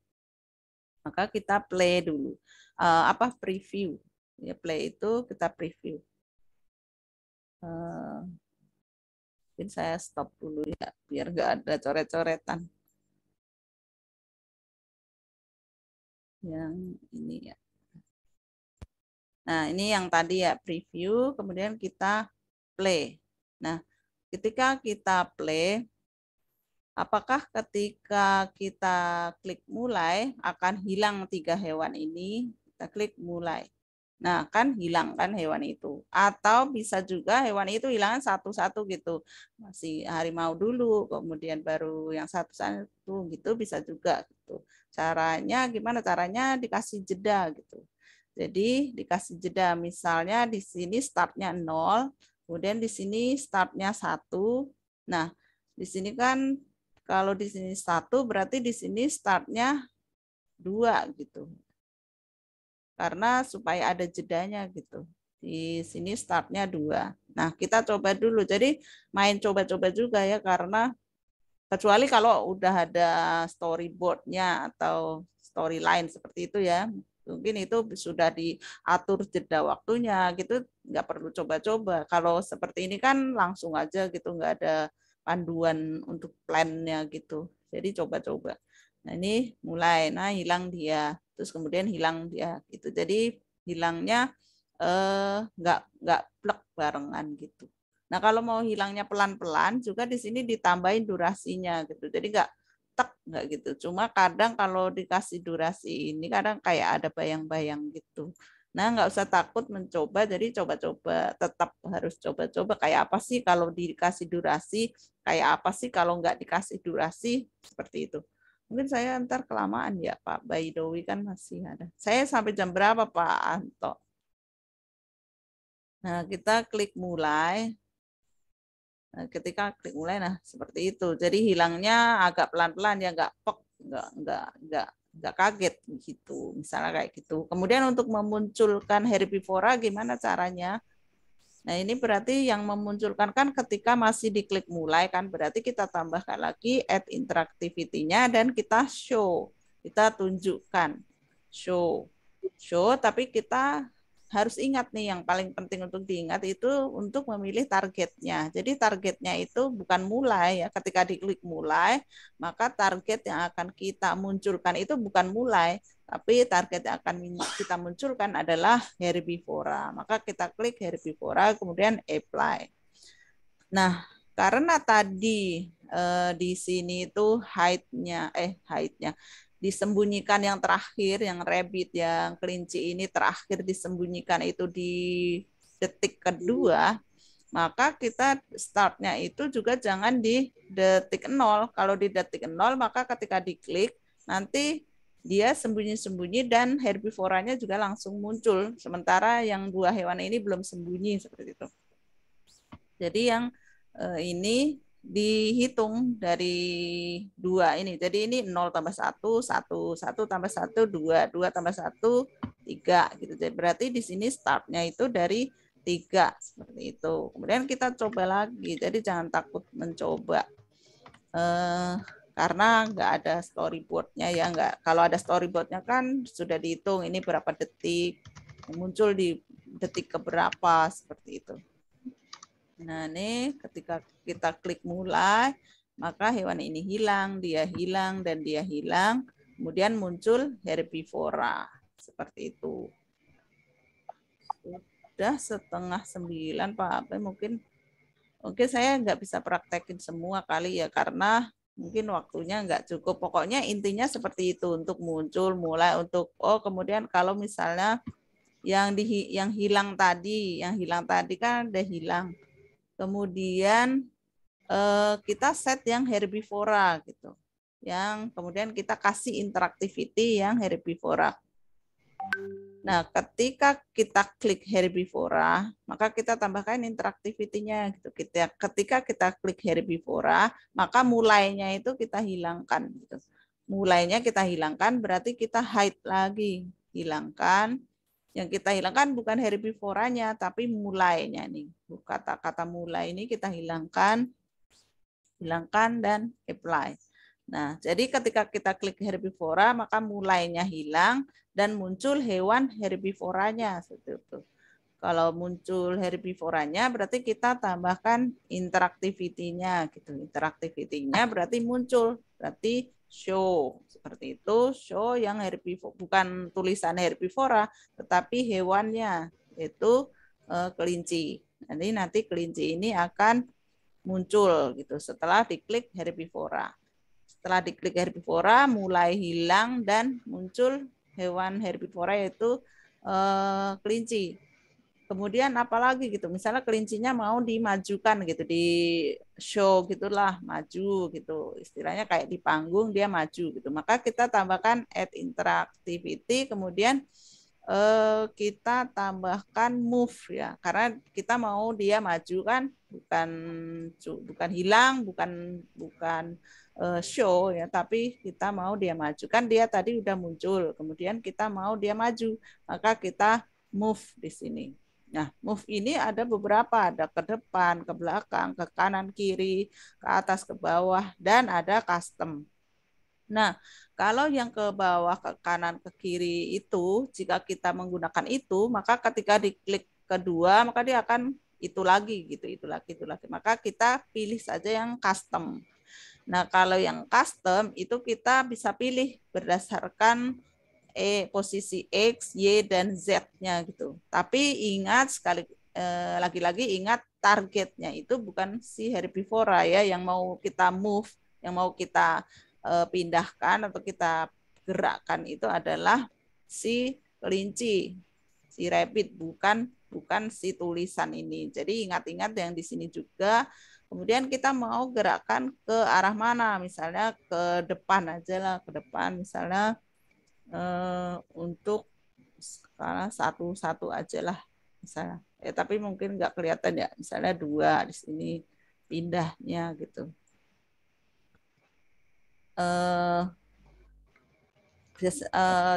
Maka kita play dulu. Preview. Ya, play itu kita preview. Mungkin saya stop dulu ya biar nggak ada coret-coretan yang ini ya. Nah, ini yang tadi ya preview, kemudian kita play. Nah, ketika kita play, apakah ketika kita klik mulai akan hilang 3 hewan ini? Kita klik mulai. Nah, kan hilang kan hewan itu. Atau bisa juga hewan itu hilangan satu-satu gitu. Masih harimau dulu, kemudian baru yang satu-satu gitu bisa juga gitu. Caranya gimana? Caranya dikasih jeda gitu. Jadi dikasih jeda, misalnya di sini startnya 0, kemudian di sini startnya 1. Nah, di sini kan kalau di sini 1 berarti di sini startnya 2 gitu. Karena supaya ada jedanya gitu. Di sini startnya 2. Nah, kita coba dulu. Jadi main coba-coba juga ya, karena kecuali kalau udah ada storyboard-nya atau storyline seperti itu ya, mungkin itu sudah diatur jeda waktunya gitu, nggak perlu coba-coba. Kalau seperti ini kan langsung aja gitu, nggak ada panduan untuk plan-nya gitu. Jadi coba-coba. Nah, ini mulai, nah hilang dia, terus kemudian hilang dia gitu. Jadi hilangnya nggak plek barengan gitu. Nah, kalau mau hilangnya pelan-pelan juga di sini ditambahin durasinya gitu. Jadi nggak gitu. Cuma kadang kalau dikasih durasi ini kadang kayak ada bayang-bayang gitu. Nah, nggak usah takut mencoba, jadi coba-coba, tetap harus coba-coba. Kayak apa sih kalau dikasih durasi, kayak apa sih kalau nggak dikasih durasi, seperti itu. Mungkin saya ntar kelamaan ya Pak Baidowi kan masih ada. Saya sampai jam berapa Pak Anto? Nah, kita klik mulai. Nah, ketika klik mulai, nah seperti itu. Jadi hilangnya agak pelan-pelan ya, nggak pok, nggak kaget gitu. Misalnya kayak gitu. Kemudian untuk memunculkan herbivora gimana caranya? Nah, ini berarti yang memunculkan kan ketika masih diklik mulai kan berarti kita tambahkan lagi add interactivity-nya dan kita show. Kita tunjukkan show. Show tapi kita harus ingat nih yang paling penting untuk diingat itu untuk memilih targetnya. Jadi targetnya itu bukan mulai ya. Ketika diklik mulai, maka target yang akan kita munculkan itu bukan mulai, tapi target yang akan kita munculkan adalah herbivora. Maka kita klik herbivora, kemudian apply. Nah, karena tadi di sini itu height-nya disembunyikan yang terakhir, yang rabbit, yang kelinci ini terakhir disembunyikan itu di detik kedua, maka kita startnya itu juga jangan di detik 0. Kalau di detik 0, maka ketika diklik, nanti dia sembunyi-sembunyi dan herbivoranya juga langsung muncul. Sementara yang dua hewan ini belum sembunyi, seperti itu. Jadi yang ini dihitung dari 2 ini. Jadi ini 0 tambah 1, 1, 1 tambah 1, 2, 2 tambah 1, 3. Gitu. Jadi berarti di sini startnya itu dari 3. Seperti itu. Kemudian kita coba lagi. Jadi jangan takut mencoba. Karena nggak ada storyboardnya ya. Kalau ada storyboardnya kan sudah dihitung. Ini berapa detik. Muncul di detik keberapa. Seperti itu. Nah, ini ketika kita klik mulai, maka hewan ini hilang, dan dia hilang. Kemudian muncul herbivora. Seperti itu. Sudah 8:30 Pak Abe, mungkin saya nggak bisa praktekin semua kali ya, karena mungkin waktunya nggak cukup. Pokoknya intinya seperti itu, untuk muncul, mulai, untuk, kemudian kalau misalnya yang hilang tadi kan udah hilang. Kemudian kita set yang herbivora gitu. Yang kemudian kita kasih interactivity yang herbivora. Nah, ketika kita klik herbivora, maka kita tambahkan interactivity-nya gitu. Ketika kita klik herbivora, maka mulainya itu kita hilangkan gitu. Mulainya kita hilangkan berarti kita hide lagi, hilangkan. Yang kita hilangkan bukan herbivoranya, tapi mulainya nih. Kata-kata mulai ini kita hilangkan dan apply. Nah, jadi ketika kita klik herbivora, maka mulainya hilang dan muncul hewan herbivoranya. Seperti itu. Kalau muncul herbivoranya, berarti kita tambahkan interactivity-nya. Gitu. Interactivity-nya berarti muncul, berarti show. Seperti itu, show yang herbivora, bukan tulisan herbivora, tetapi hewannya, yaitu kelinci. Nanti kelinci ini akan muncul gitu setelah diklik herbivora. Setelah diklik herbivora, mulai hilang dan muncul hewan herbivora yaitu kelinci. Kemudian apalagi gitu, misalnya kelincinya mau dimajukan gitu, di show gitulah, maju gitu, istilahnya kayak di panggung dia maju gitu. Maka kita tambahkan add interactivity, kemudian kita tambahkan move ya, karena kita mau dia maju kan, bukan hilang, bukan show ya, tapi kita mau dia maju kan, dia tadi udah muncul, kemudian kita mau dia maju, maka kita move di sini. Nah, move ini ada beberapa, ada ke depan, ke belakang, ke kanan, kiri, ke atas, ke bawah, dan ada custom. Nah, kalau yang ke bawah, ke kanan, ke kiri itu, jika kita menggunakan itu, maka ketika diklik kedua, maka dia akan itu lagi, gitu, itu lagi. Maka kita pilih saja yang custom. Nah, kalau yang custom itu kita bisa pilih berdasarkan posisi X, Y, dan Z-nya gitu. Tapi ingat lagi-lagi ingat targetnya itu bukan si herbivora ya, yang mau kita move, yang mau kita pindahkan atau kita gerakkan itu adalah si kelinci. si rapid, bukan si tulisan ini. Jadi ingat-ingat yang di sini juga. Kemudian kita mau gerakkan ke arah mana? Misalnya ke depan aja lah, ke depan misalnya untuk skala 1-1 aja lah misalnya. Tapi mungkin nggak kelihatan ya, misalnya 2 di sini pindahnya gitu.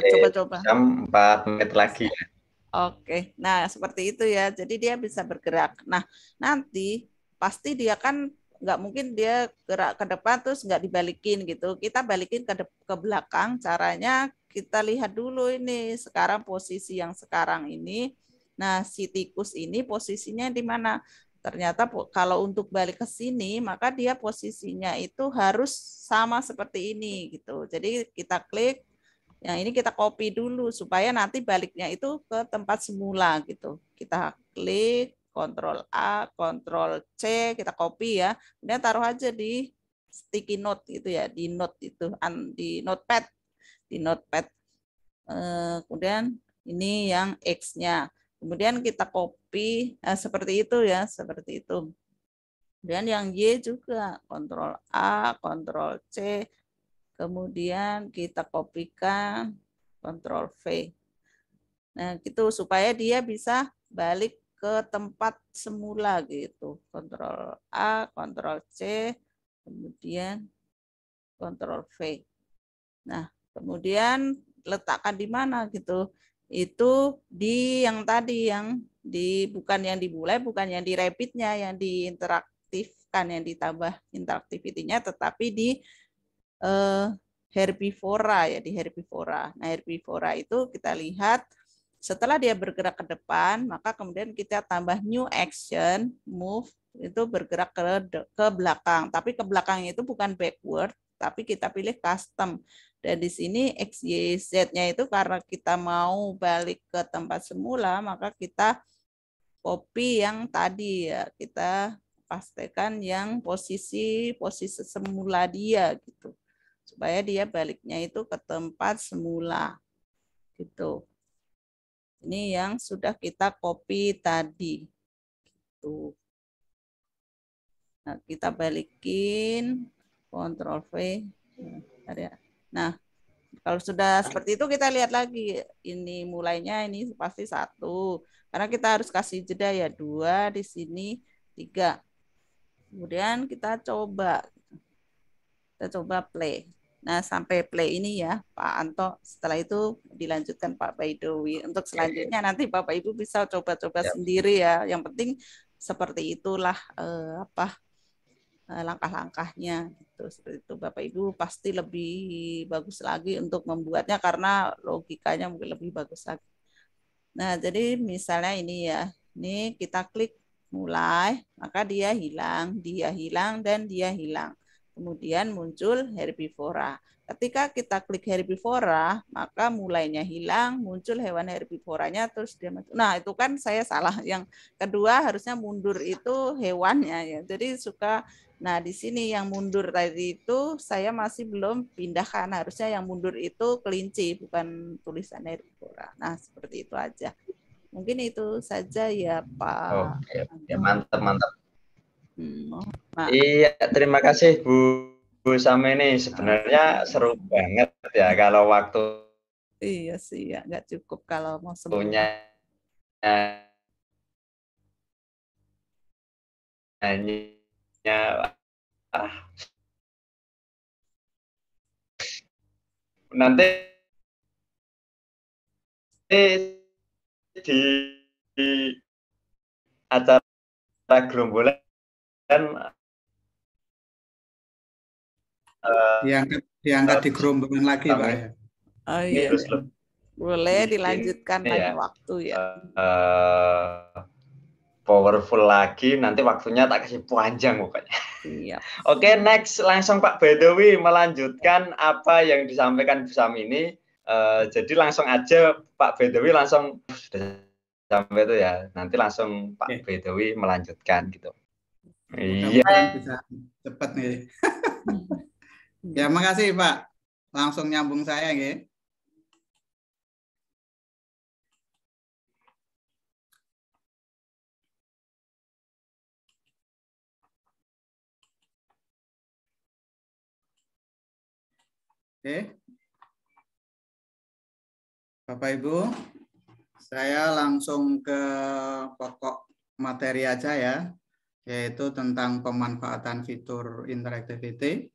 Coba-coba. Jam 4 menit lagi. Oke, nah seperti itu ya. Jadi dia bisa bergerak. Nah nanti pasti dia kan nggak mungkin dia gerak ke depan terus nggak dibalikin gitu. Kita balikin ke belakang. Caranya kita lihat dulu ini sekarang posisi yang sekarang ini. Nah si tikus ini posisinya di mana? Ternyata kalau untuk balik ke sini maka dia posisinya itu harus sama seperti ini gitu. Jadi kita klik. Yang ini kita copy dulu supaya nanti baliknya itu ke tempat semula gitu. Kita klik, Ctrl A, Ctrl C, kita copy ya. Kemudian taruh aja di sticky note gitu ya, di note itu, di notepad, di notepad. Kemudian ini yang X-nya. Kemudian kita copy seperti itu ya, seperti itu. Kemudian yang Y juga, Ctrl A, Ctrl C, kemudian kita kopikan, Ctrl V. Nah, gitu supaya dia bisa balik ke tempat semula gitu. Ctrl A, Ctrl C, kemudian Ctrl V. Nah, kemudian letakkan di mana gitu. Itu di yang tadi yang bukan yang dimulai, bukan yang di rapidnya, yang diinteraktifkan, yang ditambah interaktivitinya, tetapi di herbivora ya, di herbivora. Nah, herbivora itu kita lihat setelah dia bergerak ke depan, maka kemudian kita tambah new action, move, itu bergerak ke belakang. Tapi ke belakang itu bukan backward, tapi kita pilih custom. Dan di sini X, Y, Z-nya itu karena kita mau balik ke tempat semula, maka kita copy yang tadi ya, kita pastikan yang posisi semula dia gitu supaya dia baliknya itu ke tempat semula gitu. Ini yang sudah kita copy tadi gitu. Nah, kita balikin Ctrl V. Nah, kalau sudah seperti itu kita lihat lagi ini mulainya ini pasti 1 karena kita harus kasih jeda ya 2 di sini 3. Kemudian kita coba play. Nah, sampai play ini ya, Pak Anto. Setelah itu dilanjutkan Pak Baidowi. Untuk selanjutnya nanti Bapak Ibu bisa coba-coba sendiri ya. Yang penting seperti itulah langkah-langkahnya. Gitu. Seperti itu Bapak Ibu pasti lebih bagus lagi untuk membuatnya karena logikanya mungkin lebih bagus lagi. Nah, jadi misalnya ini ya. Ini kita klik mulai, maka dia hilang, dan dia hilang. Kemudian muncul herbivora. Ketika kita klik herbivora, maka mulainya hilang, muncul hewan herbivoranya, terus dia muncul. Nah, itu kan saya salah. Yang kedua harusnya mundur itu hewannya ya. Jadi nah di sini yang mundur tadi itu saya masih belum pindahkan. Harusnya yang mundur itu kelinci, bukan tulisan herbivora. Nah, seperti itu aja. Mungkin itu saja ya Pak. Oke, mantap. Nah. Iya, terima kasih Bu Sameni. Sebenarnya seru banget ya kalau waktu. Iya sih ya, nggak cukup kalau mau semuanya. Nanti di acara gerombolan diangkat di gerombolan lagi Pak ya. Oh iya, boleh dilanjutkan lain waktu ya. Powerful lagi, nanti waktunya tak kasih panjang pokoknya. Iya. Oke, next langsung Pak Baidowi melanjutkan apa yang disampaikan Bu Samini. Jadi langsung aja Pak Baidowi langsung sampai itu ya. Nanti langsung Pak Baidowi melanjutkan gitu. Mudah-mudahan bisa cepat nih. Ya, makasih Pak. Langsung nyambung saya nggih. Oke. Bapak Ibu, saya langsung ke pokok materi aja ya, yaitu tentang pemanfaatan fitur interactivity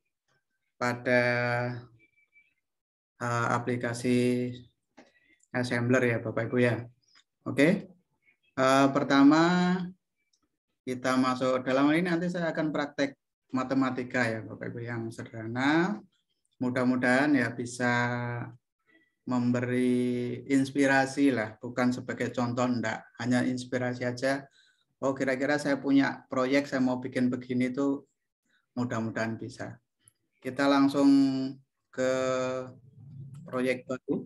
pada aplikasi assembler ya Bapak Ibu ya. Oke. Pertama kita masuk dalam ini, nanti saya akan praktek matematika ya Bapak Ibu yang sederhana. Mudah-mudahan ya bisa memberi inspirasi lah, bukan sebagai contoh, enggak, hanya inspirasi aja. Oh, kira-kira saya punya proyek, saya mau bikin begini tuh, mudah-mudahan bisa. Kita langsung ke proyek baru.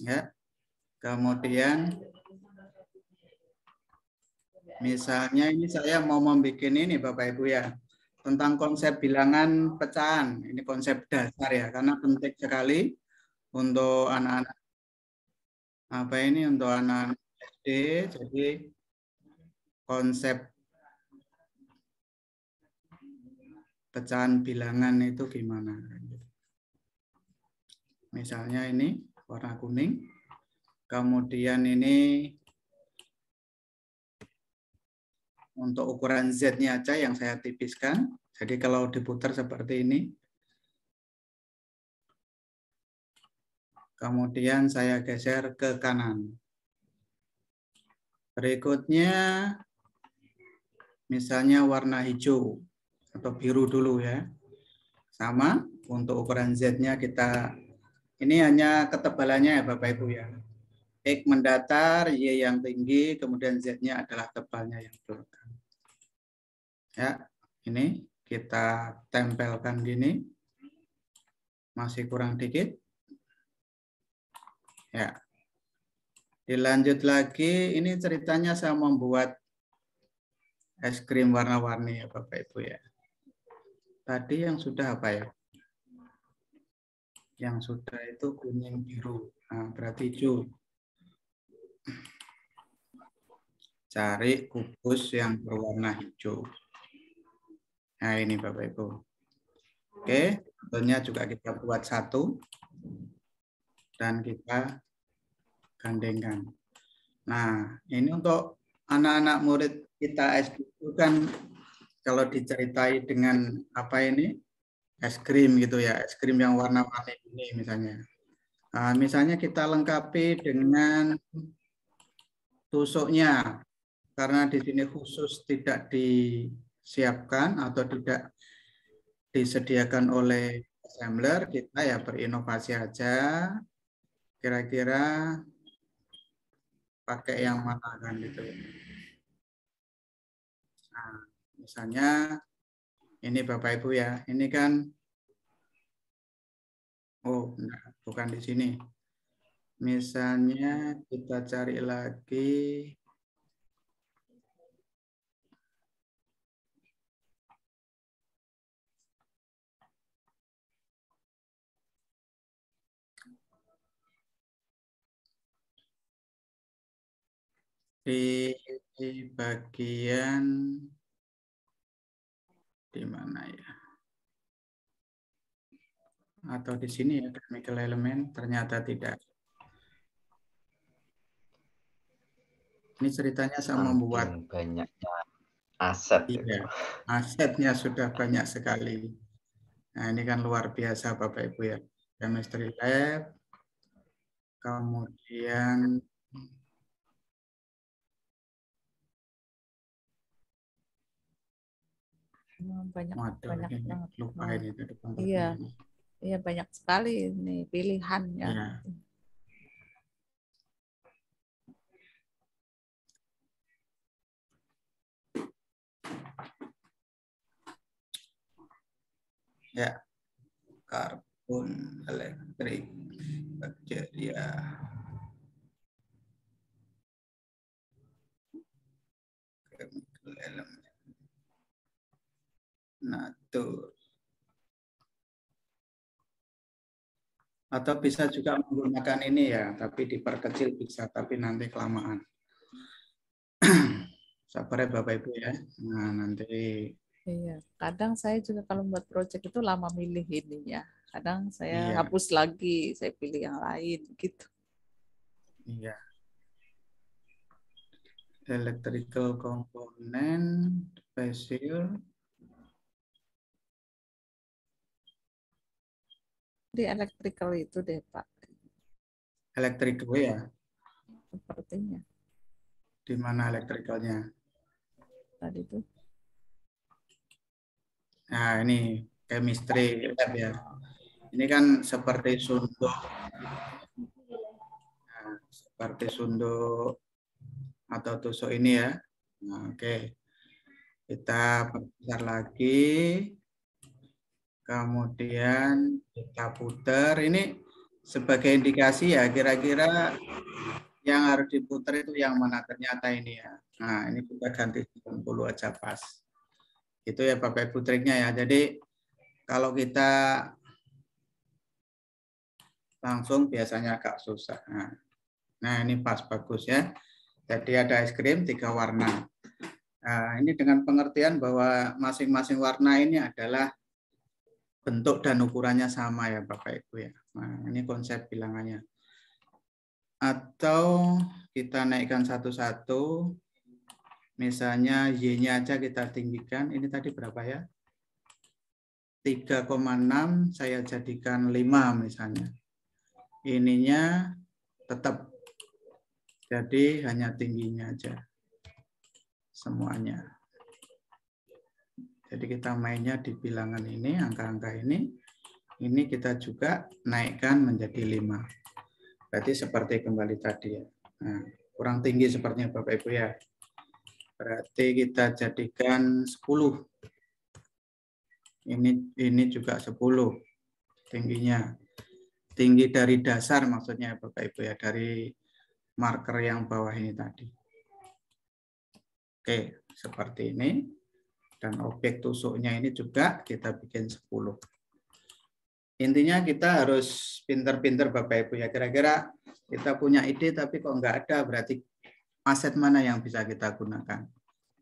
Ya. Kemudian misalnya ini saya mau membuat ini Bapak Ibu ya, tentang konsep bilangan pecahan. Ini konsep dasar ya, karena penting sekali untuk anak-anak untuk anak SD. Jadi konsep pecahan bilangan itu gimana? Misalnya ini warna kuning, kemudian ini untuk ukuran Z-nya aja yang saya tipiskan. Jadi kalau diputar seperti ini. Kemudian saya geser ke kanan. Berikutnya, misalnya warna hijau atau biru dulu ya. Sama, untuk ukuran Z-nya kita, ini hanya ketebalannya ya Bapak Ibu ya. X mendatar, Y yang tinggi, kemudian Z-nya adalah tebalnya yang belakang. Ya, ini kita tempelkan gini. Masih kurang dikit. Ya. Dilanjut lagi, ini ceritanya saya membuat es krim warna-warni ya Bapak Ibu ya. Tadi yang sudah apa ya? Yang sudah itu kuning biru. Nah, berarti hijau. Cari kubus yang berwarna hijau. Nah, ini Bapak Ibu. Oke, tentunya juga kita buat satu. Dan kita gandengkan. Nah, ini untuk anak-anak murid kita SD itu kan kalau diceritai dengan apa ini? Es krim gitu ya, es krim yang warna-warni ini misalnya. Nah, misalnya kita lengkapi dengan tusuknya, karena di sini khusus tidak disiapkan atau tidak disediakan oleh assembler, kita ya berinovasi aja. Kira-kira pakai yang mana kan gitu. Nah, misalnya ini Bapak Ibu ya, ini kan, oh enggak, bukan di sini. Misalnya kita cari lagi. Di bagian di mana ya? Atau di sini ya, chemical element, ternyata tidak. Ini ceritanya saya membuat banyaknya aset. Iya, asetnya sudah banyak sekali. Nah, ini kan luar biasa Bapak Ibu ya. Chemistry lab, kemudian banyak ini, lupa ini tadi. Iya. Iya, banyak sekali nih pilihannya. Ya. Ya, karbon, elektrik, bakteria. Chemical element. Natur. Atau bisa juga menggunakan ini ya, tapi diperkecil bisa, tapi nanti kelamaan. Sabar ya Bapak Ibu ya. Nah, nanti Iya, kadang saya juga kalau buat project itu lama milih ininya. Kadang saya iya, hapus lagi, saya pilih yang lain gitu. iya. Electrical component, special. Di electrical itu deh Pak, Electrical ya. sepertinya Di mana electricalnya? tadi tuh. Nah, ini chemistry lab ya. Ini kan seperti sunduk. Nah, seperti sunduk atau tusuk ini ya. Nah, oke. Kita perbesar lagi. Kemudian kita putar. Ini sebagai indikasi ya, kira-kira yang harus diputar itu yang mana ternyata ini ya. Nah, ini kita ganti 90 aja pas. Itu ya Bapak Ibu triknya ya. Jadi kalau kita langsung biasanya agak susah. Nah, ini pas bagus ya. Jadi ada es krim 3 warna. Nah, ini dengan pengertian bahwa masing-masing warna ini adalah bentuk dan ukurannya sama ya Bapak Ibu ya. Nah, ini konsep bilangannya. Atau kita naikkan satu-satu. Misalnya Y-nya aja kita tinggikan. Ini tadi berapa ya? 3,6 saya jadikan 5 misalnya. Ininya tetap. Jadi hanya tingginya aja. Semuanya. Jadi kita mainnya di bilangan ini, angka-angka ini. Ini kita juga naikkan menjadi 5. Berarti seperti kembali tadi ya. Nah, kurang tinggi sepertinya Bapak Ibu ya. Berarti kita jadikan 10. Ini juga 10 tingginya. Tinggi dari dasar maksudnya Bapak Ibu ya, dari marker yang bawah ini tadi. Oke, seperti ini. Dan objek tusuknya ini juga kita bikin 10. Intinya kita harus pinter-pinter Bapak Ibu ya. Kira-kira kita punya ide tapi kok nggak ada, berarti aset mana yang bisa kita gunakan.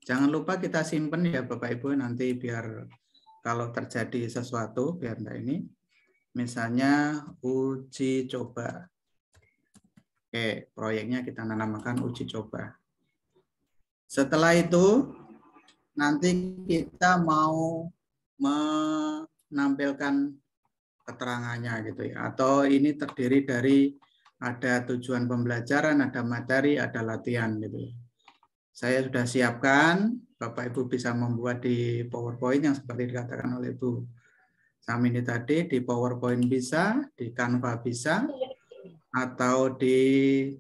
Jangan lupa kita simpen ya Bapak Ibu, nanti biar kalau terjadi sesuatu, biar enggak ini. Misalnya uji coba. Oke, proyeknya kita namakan uji coba. Setelah itu, nanti kita mau menampilkan keterangannya gitu ya. Atau ini terdiri dari ada tujuan pembelajaran, ada materi, ada latihan gitu ya. Saya sudah siapkan, Bapak Ibu bisa membuat di PowerPoint yang seperti dikatakan oleh Bu Samini tadi, di PowerPoint bisa, di Canva bisa, atau di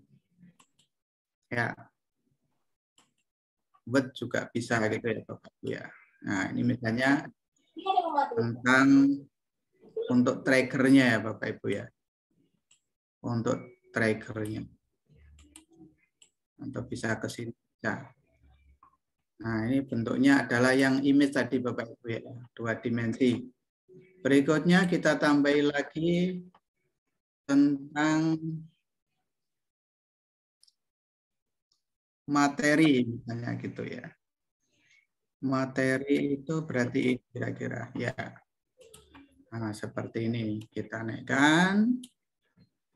ya Word juga bisa gitu ya Bapak Ibu ya. Nah, ini misalnya tentang untuk triggernya ya Bapak Ibu ya. Untuk triggernya. Untuk bisa ke sini. Nah, ini bentuknya adalah yang image tadi Bapak Ibu ya, 2 dimensi. Berikutnya kita tambahin lagi tentang materi misalnya gitu ya. Materi itu berarti kira-kira ya. Nah, seperti ini kita naikkan,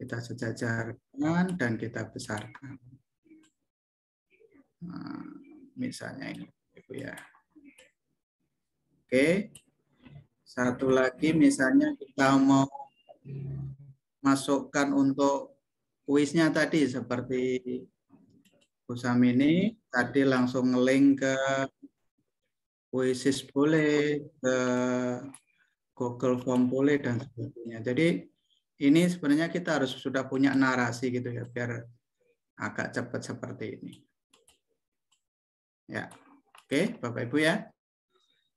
kita sejajarkan dan kita besarkan. Nah, misalnya ini Ibu ya. Oke. Satu lagi misalnya kita mau masukkan untuk kuisnya tadi seperti Usam ini tadi langsung nge-link ke Quizzes boleh, ke Google Form boleh dan sebagainya. Jadi ini sebenarnya kita harus sudah punya narasi gitu ya biar agak cepat seperti ini. Ya. Oke, Bapak Ibu ya.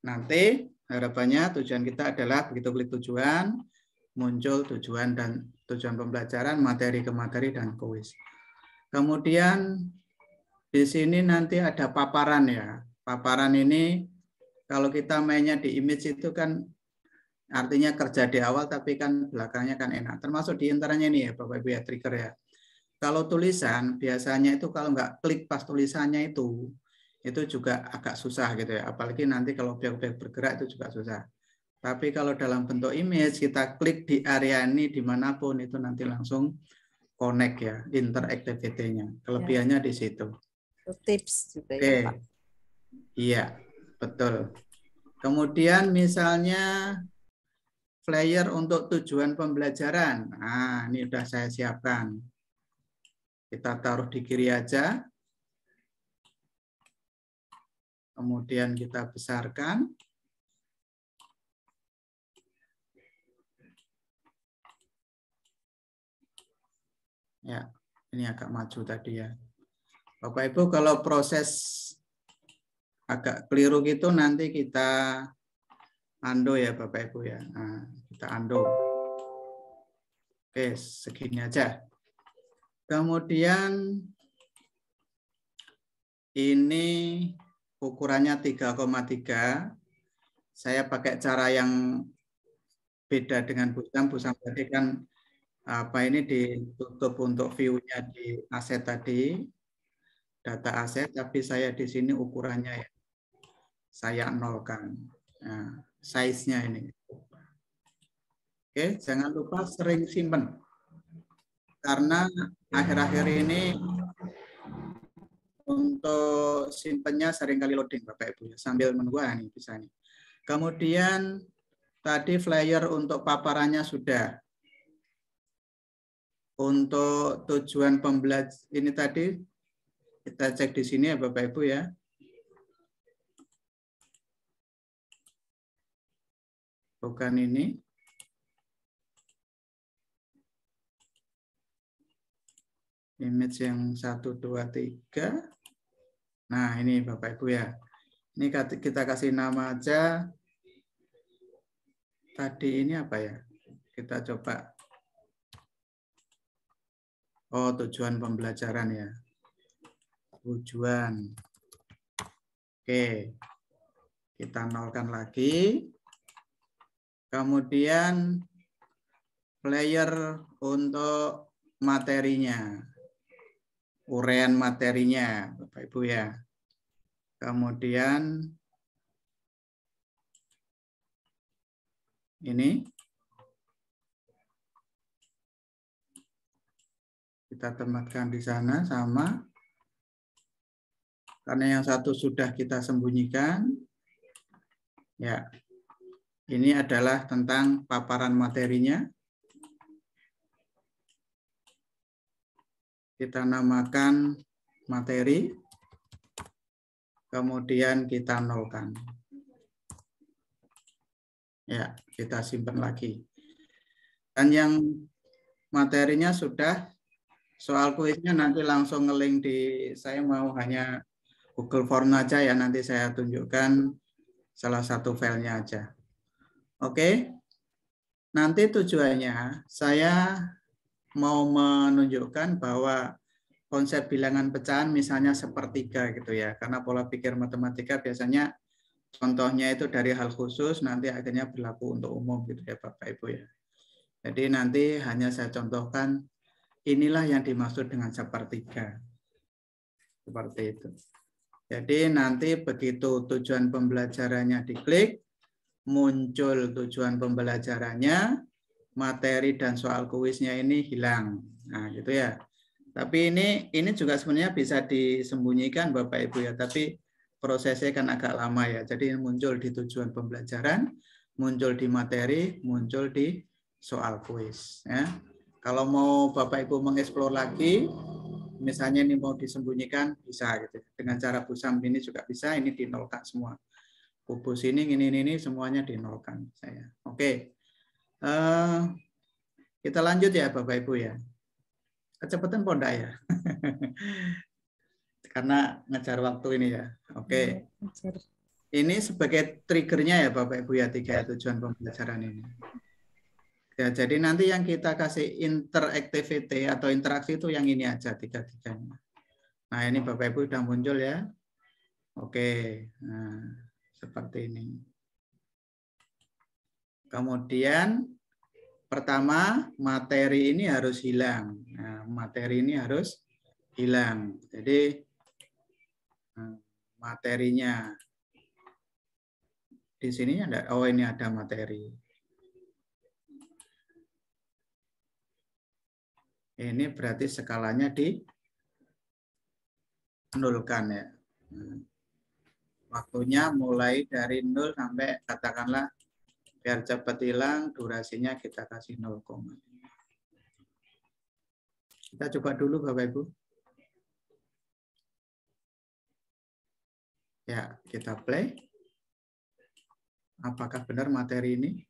Nanti harapannya tujuan kita adalah begitu klik tujuan, muncul tujuan dan tujuan pembelajaran, materi ke materi dan kuis. Kemudian di sini nanti ada paparan ya. Paparan ini kalau kita mainnya di image itu kan artinya kerja di awal tapi kan belakangnya kan enak. Termasuk di antaranya ini ya Bapak Ibu ya trigger ya. Kalau tulisan biasanya itu kalau nggak klik pas tulisannya itu itu juga agak susah gitu ya. Apalagi nanti kalau objek-objek bergerak itu juga susah. Tapi kalau dalam bentuk image, kita klik di area ini dimanapun, itu nanti langsung connect ya, interactivity-nya. Kelebihannya di situ. Tips juga Oke. ya Pak. Iya, betul. Kemudian misalnya flyer untuk tujuan pembelajaran. Nah, ini sudah saya siapkan. Kita taruh di kiri aja. Kemudian kita besarkan. Ya, ini agak maju tadi ya. Bapak Ibu, kalau proses agak keliru gitu nanti kita undo ya Bapak Ibu ya. Nah, kita undo. Oke, segini aja. Kemudian ini ukurannya 3,3. Saya pakai cara yang beda dengan Busam. Busam tadi kan apa ini ditutup untuk view-nya di aset tadi, data aset, tapi saya di sini ukurannya ya saya nolkan. Nah, size-nya ini. Oke, jangan lupa sering simpen. Karena akhir-akhir ini untuk simpennya seringkali loading Bapak Ibu ya, sambil menunggu nih bisa nih. Kemudian tadi flyer untuk paparannya sudah. Untuk tujuan pembelajaran ini tadi kita cek di sini ya Bapak Ibu ya. Bukan ini. Image yang 1, 2, 3. Nah, ini Bapak Ibu ya. Ini kita kasih nama aja. Tadi ini apa ya? Kita coba. Oh, tujuan pembelajaran ya. Tujuan. Oke. Kita nolkan lagi. Kemudian player untuk materinya. Uraian materinya, Bapak Ibu ya. Kemudian ini kita tempatkan di sana sama. Karena yang satu sudah kita sembunyikan. Ya. Ini adalah tentang paparan materinya. Kita namakan materi. Kemudian kita nolkan. Ya, kita simpan lagi. Dan yang materinya sudah, soal kuisnya nanti langsung nge-link di, saya mau hanya Google Form aja ya, nanti saya tunjukkan salah satu filenya aja. Oke, nanti tujuannya saya mau menunjukkan bahwa konsep bilangan pecahan misalnya sepertiga gitu ya, karena pola pikir matematika biasanya contohnya itu dari hal khusus, nanti akhirnya berlaku untuk umum gitu ya Bapak Ibu ya. Jadi nanti hanya saya contohkan, inilah yang dimaksud dengan sepertiga. Seperti itu. Jadi nanti begitu tujuan pembelajarannya diklik, muncul tujuan pembelajarannya, materi dan soal kuisnya ini hilang. Nah gitu ya. Tapi ini juga sebenarnya bisa disembunyikan Bapak Ibu ya, tapi prosesnya kan agak lama ya. Jadi muncul di tujuan pembelajaran, muncul di materi, muncul di soal kuis. Ya. Kalau mau Bapak Ibu mengeksplor lagi, misalnya ini mau disembunyikan, bisa gitu. Dengan cara Busam ini juga bisa, ini dinolkan semua. Kubus ini semuanya dinolkan saya. Oke. Kita lanjut ya Bapak Ibu ya. Kecepatan pondak ya. Karena ngejar waktu ini ya. Oke. Ini sebagai triggernya ya Bapak Ibu ya, 3 tujuan pembelajaran ini. Ya, jadi nanti yang kita kasih interactivity atau interaksi itu yang ini aja, 3-3-nya. Nah ini Bapak Ibu sudah muncul ya. Oke. Nah, seperti ini. Kemudian pertama, materi ini harus hilang. Nah, materi ini harus hilang. Jadi, materinya. Di sini ada, oh ini ada materi. Ini berarti skalanya dinolkan ya. Waktunya mulai dari 0 sampai katakanlah biar cepat hilang, durasinya kita kasih 0, kita coba dulu Bapak Ibu. Ya, kita play. Apakah benar materi ini?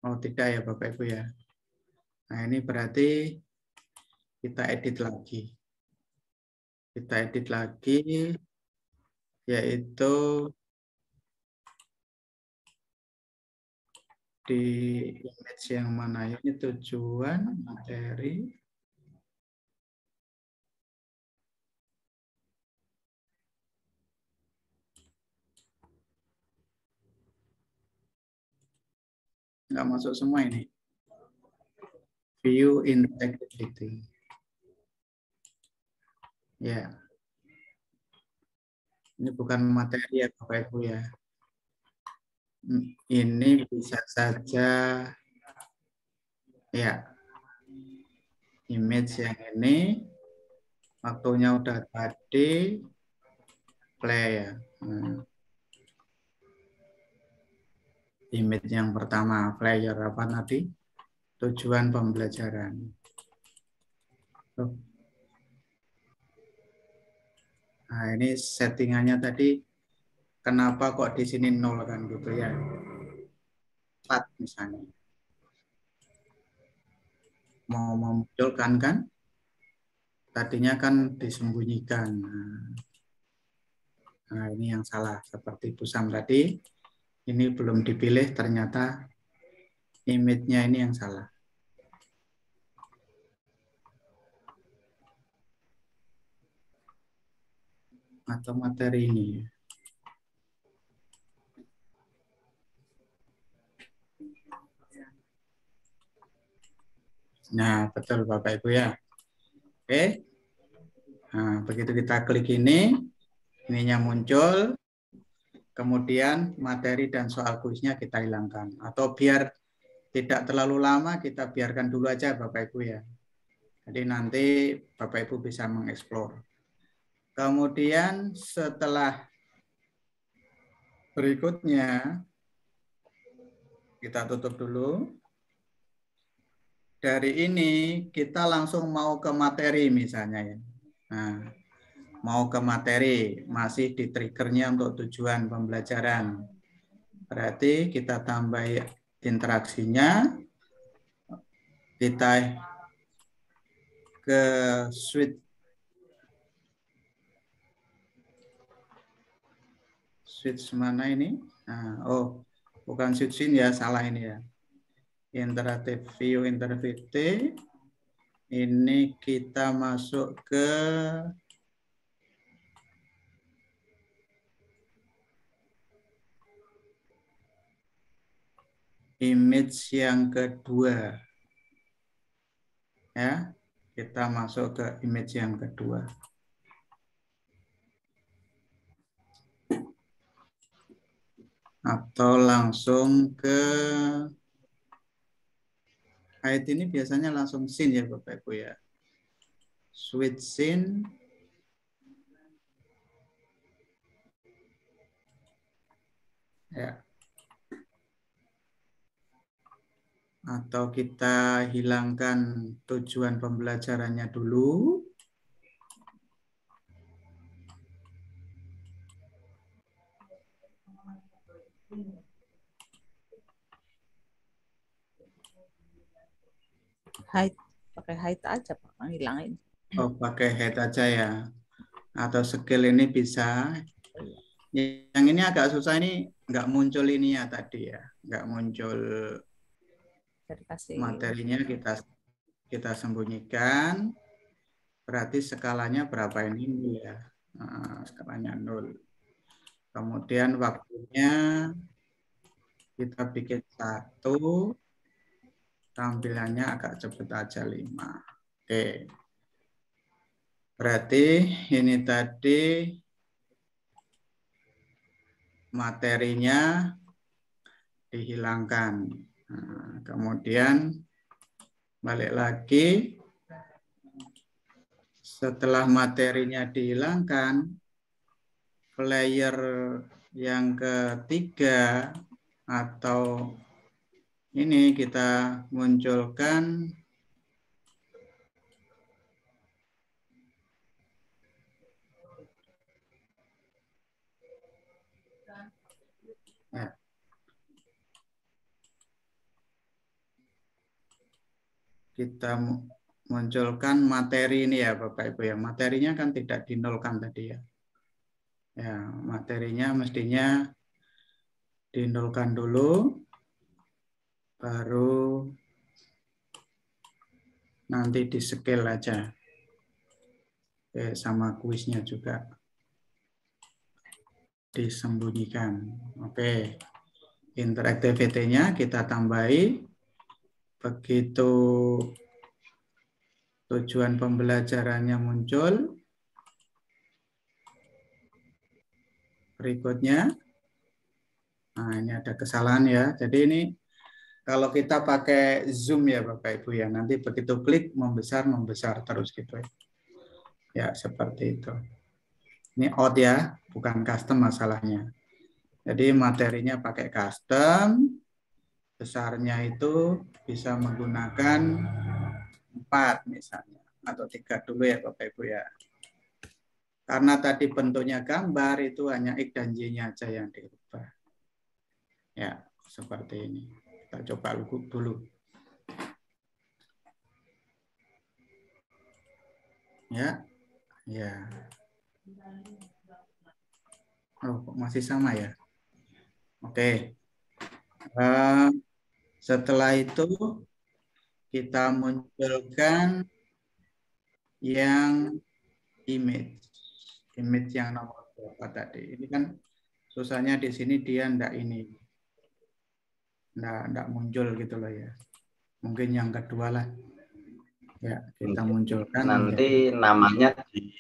Oh, tidak ya Bapak Ibu ya. Nah, ini berarti kita edit lagi. Kita edit lagi, yaitu di image yang mana ini tujuan, materi. Nggak masuk semua ini. View interactivity. Ya. Ini bukan materi ya Bapak Ibu ya. Ini bisa saja ya. Image yang ini waktunya udah tadi play ya. Image yang pertama player apa tadi? Tujuan pembelajaran. Nah, ini settingannya tadi kenapa kok di sini 0 kan gitu ya. 4 misalnya. Mau memunculkan kan? Tadinya kan disembunyikan. Nah, ini yang salah. Seperti Pusam tadi, ini belum dipilih, ternyata image-nya ini yang salah. Atau materi ini. Nah, betul Bapak Ibu ya. Oke. Nah, begitu kita klik ini, ininya muncul, kemudian materi dan soal kuisnya kita hilangkan. Atau biar tidak terlalu lama, kita biarkan dulu aja Bapak Ibu ya. Jadi nanti Bapak Ibu bisa mengeksplor. Kemudian setelah berikutnya, kita tutup dulu. Dari ini kita langsung mau ke materi misalnya ya. Nah, mau ke materi, masih di triggernya untuk tujuan pembelajaran. Berarti kita tambah interaksinya, kita ke switch mana ini? Nah, oh, bukan switch scene ya, salah ini ya. Interactive view interactivity. Ini kita masuk ke image yang kedua. Ya, kita masuk ke image yang kedua. Atau langsung ke height ini biasanya langsung scene ya Bapak Ibu ya. Switch scene. Ya. Atau kita hilangkan tujuan pembelajarannya dulu. Height, pakai height aja Pak, hilangin. Oh, pakai head aja ya. Atau skill ini bisa. Yang ini agak susah, ini nggak muncul ini ya tadi ya. Nggak muncul materinya, kita sembunyikan. Berarti skalanya berapa ini ya? Nah, skalanya 0. Kemudian waktunya kita bikin 1. Tampilannya agak cepat aja 5. Oke. Berarti ini tadi materinya dihilangkan. Nah, kemudian balik lagi, setelah materinya dihilangkan, player yang ketiga atau ini kita munculkan ya. Kita munculkan materi ini ya Bapak Ibu ya. Materinya kan tidak dinolkan tadi ya. Ya, materinya mestinya dinolkan dulu, baru nanti di scale aja. Oke, sama kuisnya juga disembunyikan. Oke, interactivity-nya kita tambahi. Begitu tujuan pembelajarannya muncul, berikutnya, nah ini ada kesalahan ya. Jadi ini kalau kita pakai Zoom ya Bapak Ibu ya, nanti begitu klik membesar terus gitu ya. Ya seperti itu. Ini out ya, bukan custom masalahnya. Jadi materinya pakai custom, besarnya itu bisa menggunakan 4 misalnya, atau 3 dulu ya Bapak Ibu ya. Karena tadi bentuknya gambar itu hanya X dan Y-nya aja yang dirubah. Ya, seperti ini. Kita coba dulu. Ya, ya. Oh, kok masih sama ya? Oke. Setelah itu kita munculkan yang image yang nomor berapa tadi. Ini kan susahnya di sini dia enggak muncul gitu loh ya. Mungkin yang kedua lah. Ya, kita munculkan. Nanti namanya di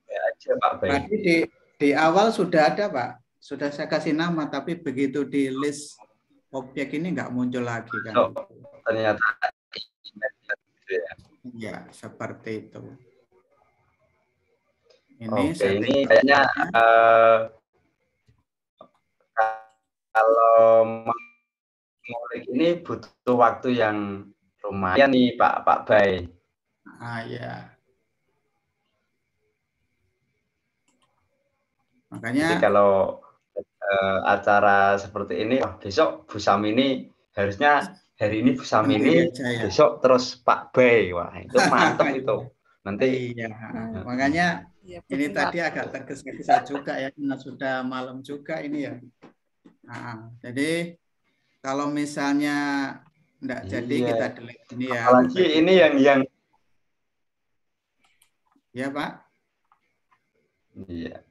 aja Pak Bay. Tadi di awal sudah ada Pak. Sudah saya kasih nama, tapi begitu di list objek ini nggak muncul lagi kan. So, ternyata ya. Ya, seperti itu. Oke, ini kayaknya kalau mengulik ini butuh waktu yang lumayan nih Pak Bay. Ya. Makanya jadi kalau acara seperti ini, besok Bu Samini harusnya hari ini Bu Samini, ya. Besok terus Pak Bay. Wah, itu mantap itu. Nanti iya. Makanya ini tadi agak tergesa-gesa juga ya, karena sudah malam juga ini ya. Nah, jadi kalau misalnya enggak jadi kita delete ini ya. Apalagi ini yang ya Pak. Iya.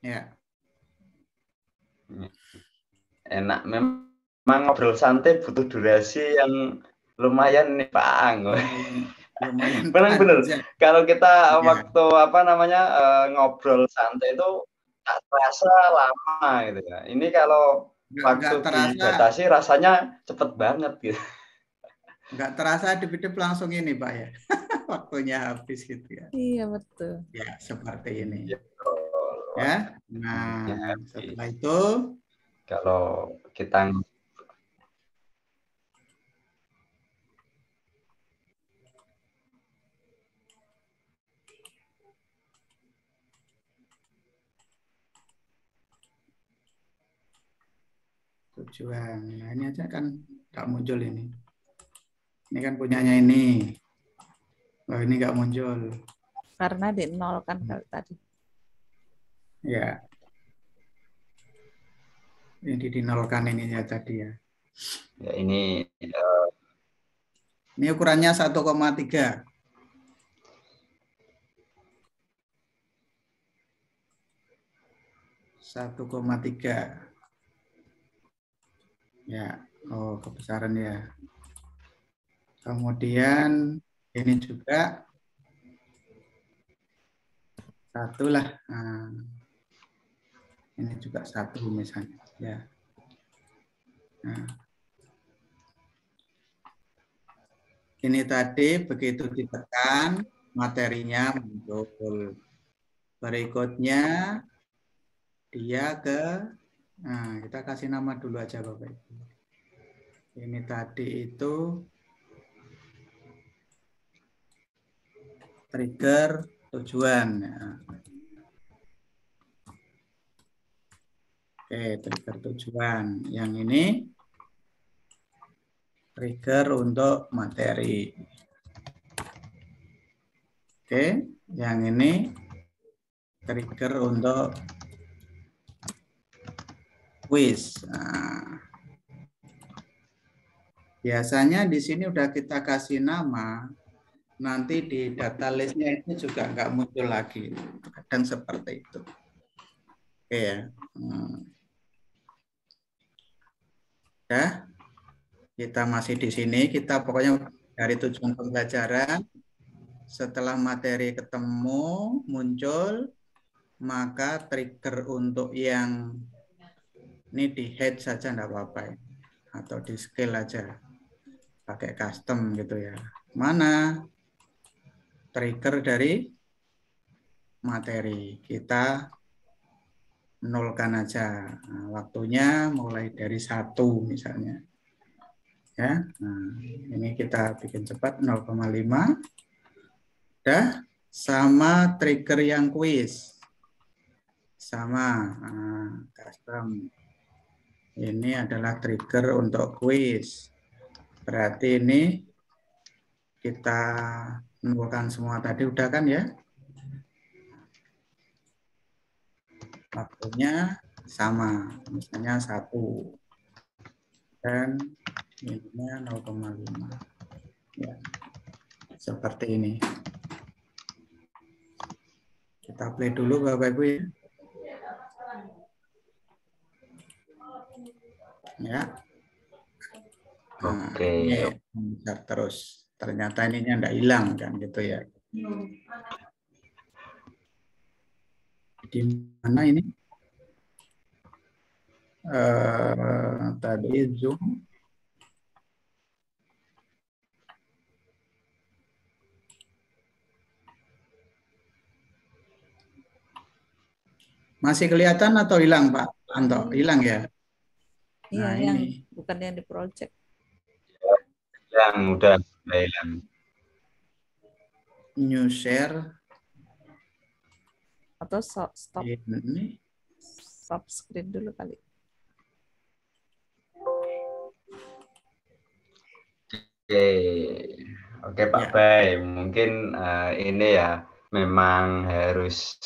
Ya. Enak memang ngobrol santai butuh durasi yang lumayan nih Pak Ang. Lumayan. Benar. Kalau kita waktu ngobrol santai itu tak terasa lama gitu ya. Ini kalau waktu dibatasi rasanya cepet banget gitu. Nggak terasa dip-dip langsung ini Pak ya. Waktunya habis gitu ya. Iya betul. Ya seperti ini. Ya. Nah setelah itu kalau kita tujuan. Nah, ini aja kan nggak muncul ini. Ini kan punyanya ini. Oh, ini nggak muncul. Karena di nol kan tadi. Ya. Ini dinolkan ininya tadi ya. Ya ini ukurannya 1,3. 1,3. Ya, oh kebesaran ya. Kemudian Ini juga satu lah. Nah, ini juga satu misalnya. Ya. Nah, ini tadi begitu ditekan materinya muncul. Berikutnya dia ke, nah kita kasih nama dulu aja Bapak Ibu. Ini tadi itu trigger tujuan. Oke, trigger tujuan. Yang ini trigger untuk materi. Oke, yang ini trigger untuk quiz. Nah, biasanya di sini udah kita kasih nama. Nanti di data listnya itu juga nggak muncul lagi. Kadang seperti itu. Oke ya. Ya, kita masih di sini. Kita pokoknya dari tujuan pembelajaran. Setelah materi ketemu, muncul, maka trigger untuk yang ini di head saja enggak apa-apa ya. Atau di scale aja. Pakai custom gitu ya. Mana trigger dari materi? Kita nolkan aja. Nah, waktunya mulai dari 1 misalnya. Ya. Nah, ini kita bikin cepat 0,5. Dah sama trigger yang quiz. Sama. Nah, custom. Ini adalah trigger untuk quiz. Berarti ini kita nolkan semua tadi udah kan ya? Waktunya sama, misalnya 1 dan ininya 0,5 ya, seperti ini. Kita play dulu Bapak Ibu ya. Ya. Nah, Oke. ini terus ternyata ininya enggak hilang kan gitu ya. Di mana ini? Tadi Zoom. Masih kelihatan atau hilang Pak Anto? Hilang ya? Iya, Nah, yang ini. bukan yang di project. Yang udah hilang. New share. Atau stop Ini. stop screen dulu kali. Oke Pak Ya. Bay, mungkin ini ya memang harus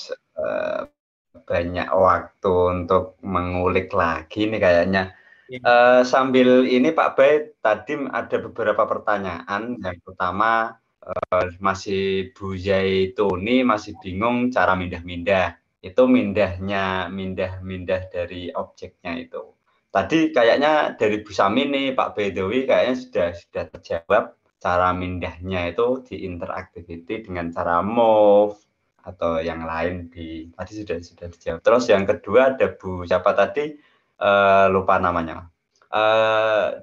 banyak waktu untuk mengulik lagi nih kayaknya. Ya. Sambil ini Pak Bay, tadi ada beberapa pertanyaan. Yang pertama, masih Bu Zaituni masih bingung cara mindah-mindah. Itu mindah dari objeknya itu. Tadi kayaknya dari Bu Sami nih Pak Bedowi kayaknya sudah terjawab cara mindahnya itu di interactivity dengan cara move atau yang lain tadi sudah dijawab. Terus yang kedua ada Bu siapa tadi lupa namanya.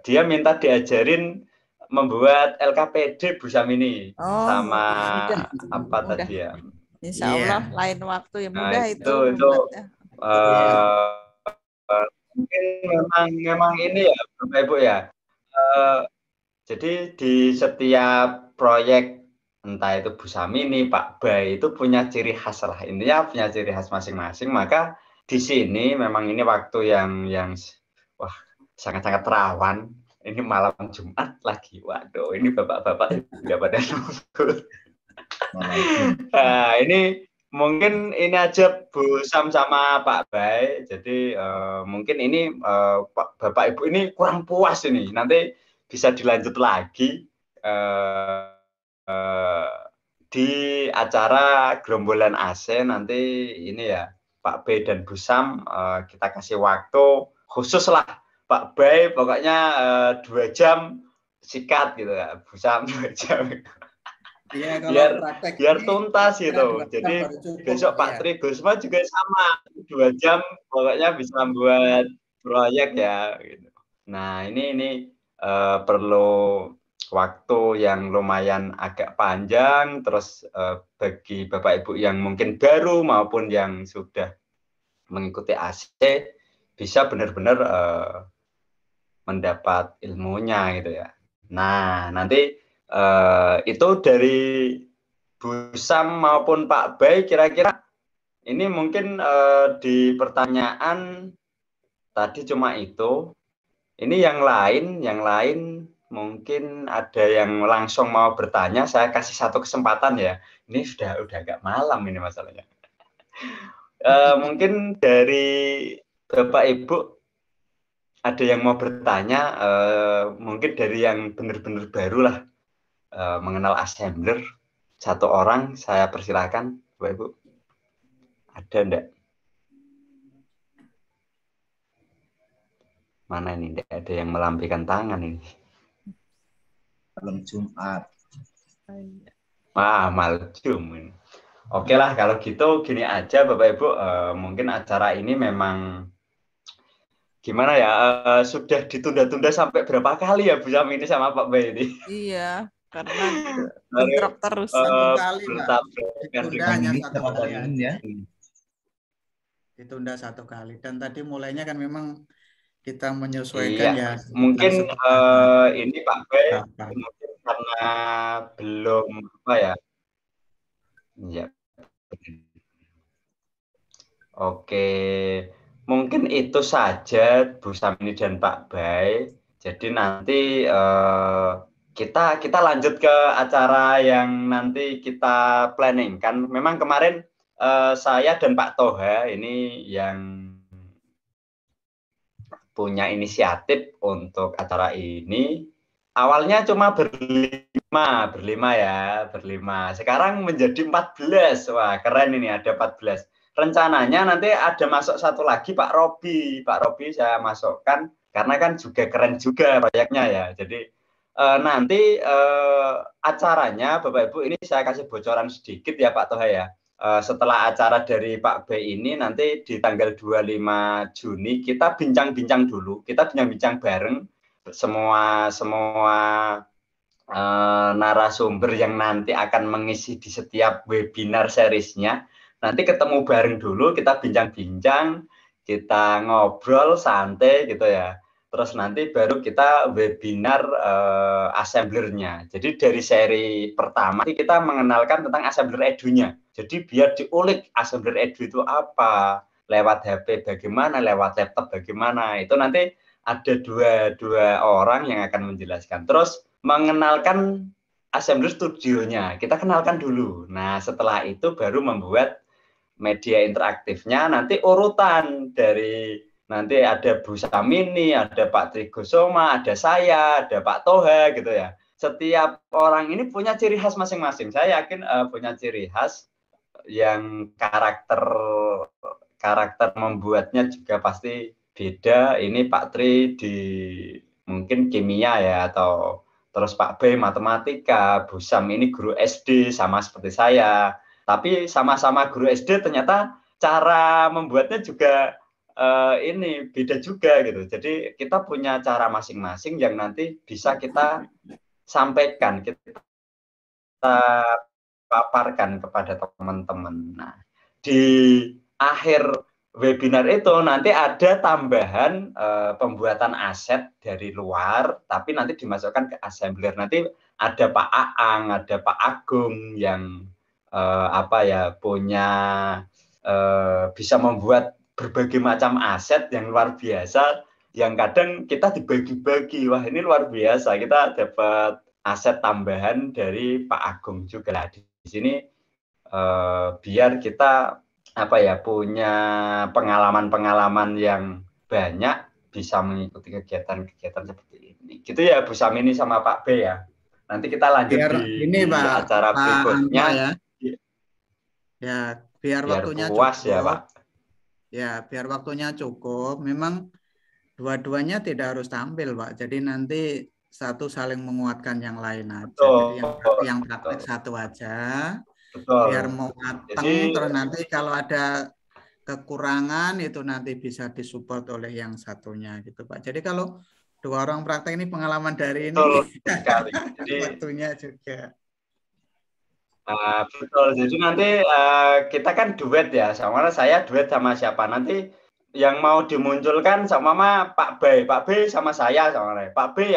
Dia minta diajarin membuat LKPD Bu Samini sama apa mudah. tadi ya? Insya Allah lain waktu yang mudah itu membuatnya. Mungkin memang ini ya Bapak Ibu ya. Jadi di setiap proyek entah itu Bu Samini, Pak Bay itu punya ciri khas lah. Intinya punya ciri khas masing-masing. Maka di sini memang ini waktu yang wah sangat-sangat rawan. Ini malam Jumat lagi. Waduh, ini bapak-bapak sudah pada nunggu. Nah, ini mungkin ini aja Bu Sam sama Pak Bay. Jadi mungkin ini Bapak Ibu ini kurang puas ini. Nanti bisa dilanjut lagi di acara Gerombolan AC nanti ini ya Pak Bay dan Bu Sam kita kasih waktu khusus lah Pak Bay pokoknya 2 jam sikat gitu ya Bu Sam 2 jam Iya, kalau biar praktek biar ini tuntas kira gitu. 2 jam Jadi baru cukup besok gitu Pak ya. Tri Gusma juga sama 2 jam pokoknya bisa buat proyek ya. Gitu. Nah ini perlu waktu yang lumayan agak panjang. Terus bagi Bapak Ibu yang mungkin baru maupun yang sudah mengikuti AC bisa benar-benar mendapat ilmunya gitu ya. Nah nanti itu dari Bu Sam maupun Pak Bay kira-kira ini mungkin di pertanyaan tadi cuma itu. Ini yang lain mungkin ada yang langsung mau bertanya. Saya kasih satu kesempatan ya. Ini udah agak malam ini masalahnya. Mungkin dari Bapak Ibu ada yang mau bertanya. Mungkin dari yang benar-benar baru lah mengenal assembler. Satu orang saya persilakan, Bapak Ibu. Ada enggak? Mana ini? Enggak ada yang melambaikan tangan ini. Malam Jumat. Malam Jumat. Oke lah, kalau gitu gini aja Bapak Ibu. Mungkin acara ini memang gimana ya? Sudah ditunda-tunda sampai berapa kali ya Bu Sam ini sama Pak Bay ini? Iya, karena bentrok terus. Satu kali, Pak. Bertabrakan Ditunda dengan hanya Ini 1 kali tahun aja. ya. Ditunda 1 kali. Dan tadi mulainya kan memang kita menyesuaikan Iya, ya. mungkin ini Pak Bay Berapa. mungkin karena belum apa ya? Iya. Oke, mungkin itu saja Bu Samini dan Pak Bay. Jadi nanti kita lanjut ke acara yang nanti kita planningkan. Memang kemarin saya dan Pak Toha ini yang punya inisiatif untuk acara ini. Awalnya cuma berlima ya, berlima. Sekarang menjadi 14. Wah, keren ini ada 14. Rencananya nanti ada masuk satu lagi Pak Robi. Pak Robi saya masukkan karena kan juga keren juga proyeknya ya. Jadi nanti acaranya Bapak Ibu ini saya kasih bocoran sedikit ya Pak Toha ya. Setelah acara dari Pak B ini nanti di tanggal 25 Juni kita bincang-bincang dulu. Kita bincang-bincang bareng semua narasumber yang nanti akan mengisi di setiap webinar seriesnya. Nanti ketemu bareng dulu, kita bincang-bincang, kita ngobrol santai gitu ya. Terus nanti baru kita webinar assemblernya. Jadi dari seri pertama kita mengenalkan tentang assembler edu-nya. Jadi biar diulik assembler edu itu apa, lewat HP bagaimana, lewat laptop bagaimana. Itu nanti ada dua orang yang akan menjelaskan. Terus mengenalkan assembler studionya. Kita kenalkan dulu. Nah, setelah itu baru membuat media interaktifnya. Nanti urutan dari nanti ada Bu Samini, ada Pak Trigosoma, ada saya, ada Pak Toha gitu ya. Setiap orang ini punya ciri khas masing-masing. Saya yakin punya ciri khas yang karakter membuatnya juga pasti beda. Ini Pak Tri di mungkin kimia ya, atau terus Pak B matematika, Bu Sam ini guru SD sama seperti saya. Tapi sama-sama guru SD ternyata cara membuatnya juga ini beda juga gitu. Jadi kita punya cara masing-masing yang nanti bisa kita sampaikan, kita paparkan kepada teman-teman. Nah, di akhir webinar itu nanti ada tambahan pembuatan aset dari luar, tapi nanti dimasukkan ke assembler. Nanti ada Pak Aang, ada Pak Agung yang punya bisa membuat berbagai macam aset yang luar biasa, yang kadang kita dibagi-bagi. Wah, ini luar biasa, kita dapat aset tambahan dari Pak Agung juga lah di sini, biar kita punya pengalaman-pengalaman yang banyak, bisa mengikuti kegiatan-kegiatan seperti ini. Gitu ya Bu Samini sama Pak B ya. Nanti kita lanjut di acara berikutnya. Ya, biar waktunya puas cukup. Ya, Pak. Ya, biar waktunya cukup. Memang dua-duanya tidak harus tampil, Pak. Jadi nanti satu saling menguatkan yang lain aja. Betul, Jadi yang praktek satu aja, betul. biar mau mateng. Jadi, Terus nanti kalau ada kekurangan itu nanti bisa disupport oleh yang satunya gitu Pak. Jadi kalau dua orang praktek ini pengalaman dari ini betul sekali. Jadi waktunya juga. betul. Jadi nanti kita kan duet ya, sama saya duet sama siapa nanti yang mau dimunculkan sama Pak Bay sama saya sama Pak B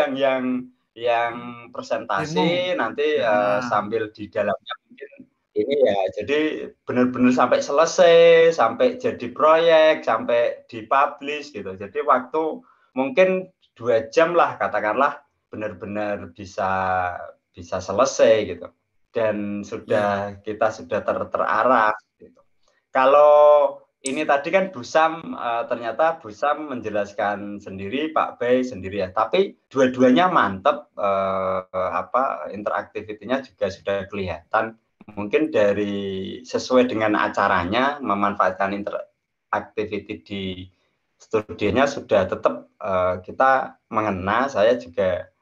yang presentasi nanti sambil di dalamnya mungkin ini ya. Jadi benar-benar sampai selesai, sampai jadi proyek, sampai dipublish gitu. Jadi waktu mungkin 2 jam lah katakanlah benar-benar bisa selesai gitu. Dan kita sudah terarah gitu. Kalau ini tadi kan Busam ternyata Busam menjelaskan sendiri, Pak Bay sendiri ya. Tapi dua-duanya mantep, interaktivitinya juga sudah kelihatan. Mungkin dari sesuai dengan acaranya memanfaatkan interaktiviti di studionya sudah tetap kita mengena. Saya juga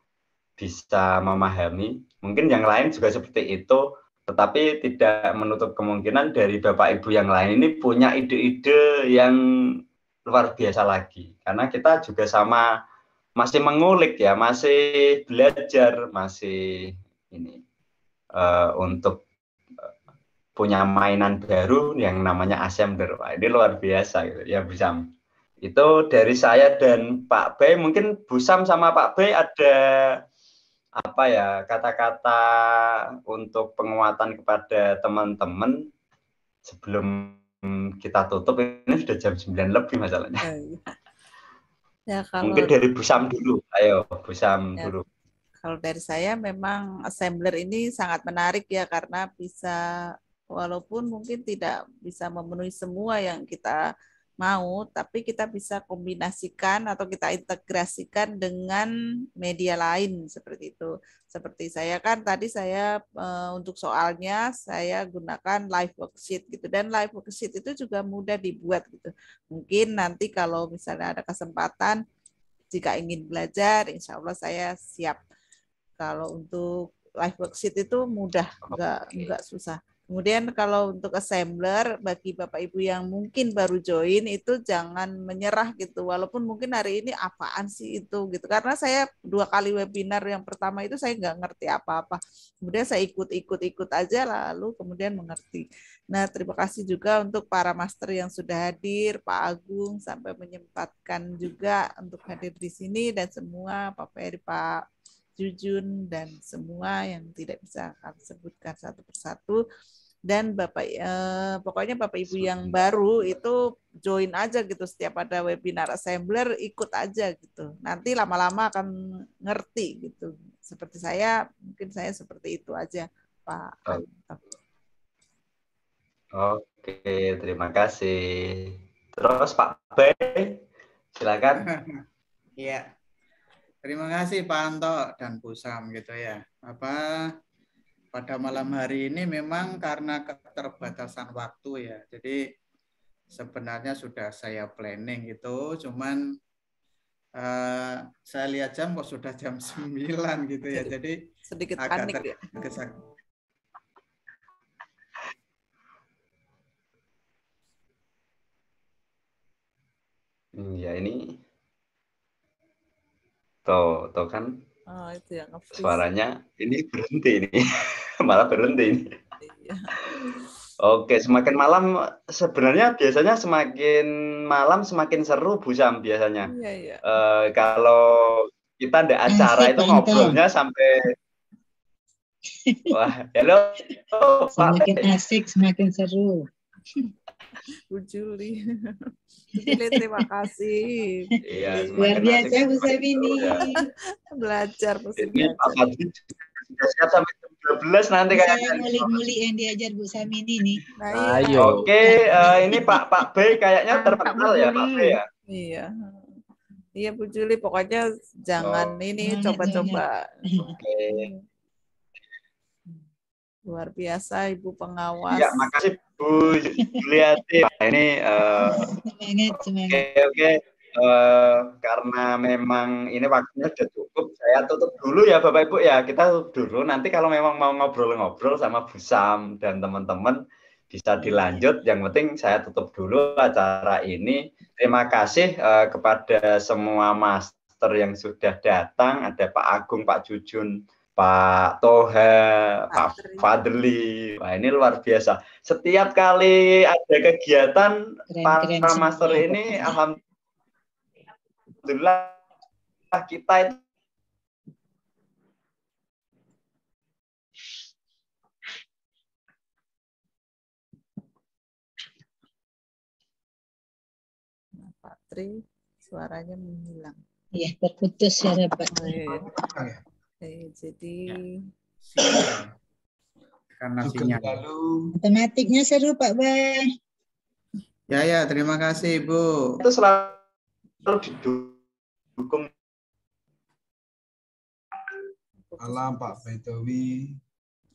bisa memahami. Mungkin yang lain juga seperti itu, tetapi tidak menutup kemungkinan dari Bapak Ibu yang lain ini punya ide-ide yang luar biasa lagi. Karena kita juga sama masih mengulik ya, masih belajar, masih ini untuk punya mainan baru yang namanya assembler. Wah, ini luar biasa gitu ya Busam. Itu dari saya dan Pak Bay. Mungkin Busam sama Pak Bay ada apa ya kata-kata untuk penguatan kepada teman-teman sebelum kita tutup. Ini sudah jam 9 lebih masalahnya. Ya, kalau mungkin dari Busam dulu. Ayo Busam dulu. Kalau dari saya memang assembler ini sangat menarik ya, karena bisa walaupun mungkin tidak bisa memenuhi semua yang kita mau, tapi kita bisa kombinasikan atau kita integrasikan dengan media lain seperti itu. Seperti saya kan tadi saya untuk soalnya saya gunakan live worksheet gitu, dan live worksheet itu juga mudah dibuat gitu. Mungkin nanti kalau misalnya ada kesempatan jika ingin belajar, insya Allah saya siap. Kalau untuk live worksheet itu mudah, enggak susah. Kemudian kalau untuk assembler, bagi Bapak Ibu yang mungkin baru join itu jangan menyerah gitu. Walaupun mungkin hari ini apaan sih itu gitu. Karena saya 2 kali webinar, yang pertama itu saya nggak ngerti apa-apa. Kemudian saya ikut aja lalu kemudian mengerti. Nah, terima kasih juga untuk para master yang sudah hadir, Pak Agung sampai menyempatkan juga untuk hadir di sini, dan semua Pak Ferry, Pak Jujun, dan semua yang tidak bisa kami sebutkan satu persatu. Dan pokoknya Bapak Ibu yang baru itu join aja gitu, setiap ada webinar assembler ikut aja gitu. Nanti lama-lama akan ngerti gitu. Seperti saya, mungkin saya seperti itu aja, Pak. Oke, terima kasih. Terus Pak Bay, silakan. Iya. Terima kasih Pak Anto dan Busam gitu ya. Pada malam hari ini memang karena keterbatasan waktu ya. Jadi sebenarnya sudah saya planning gitu, cuman saya lihat jam kok sudah jam 9 gitu ya. Jadi sedikit agak panik ya. Ya ini tuh kan itu yang suaranya ini berhenti ini. Malah berhenti ini. Iya. Oke, semakin malam sebenarnya biasanya semakin malam semakin seru Busam biasanya. Iya. Kalau kita ada acara itu ngobrolnya sampai wah, halo. Semakin asik, semakin seru. Bu Juli. Terima kasih. Iya, luar biasa Bu Sabini. Belajar ini Pak Fadli sudah siap sampai jam 12 nanti kayaknya. Ngulik-ngulik yang diajar Bu Samini nih. Nah, Ayo. Oke, ini Pak B kayaknya terkenal ya Pak B ya. Iya. Iya Bu Juli, pokoknya jangan ini coba-coba. Oke. Luar biasa Ibu pengawas. Ya, makasih Bu Juliati. Ini semangat. Oke. karena memang ini waktunya sudah cukup, saya tutup dulu ya Bapak Ibu ya. Kita tutup dulu. Nanti kalau memang mau ngobrol-ngobrol sama Bu Sam dan teman-teman bisa dilanjut. Yang penting saya tutup dulu acara ini. Terima kasih kepada semua master yang sudah datang. Ada Pak Agung, Pak Jujun, Pak Toha, Pak Fadli. Wah, ini luar biasa. Setiap kali ada kegiatan Keren-keren para semua. master ini, alhamdulillah kita itu Pak Tri, suaranya menghilang. Ya, terputus suara Pak. Jadi Karena Sugeng sinyal. dalu. Matematiknya seru Pak Bay. Ya, terima kasih Ibu. itu selalu didukung. Malam Pak Baitowi.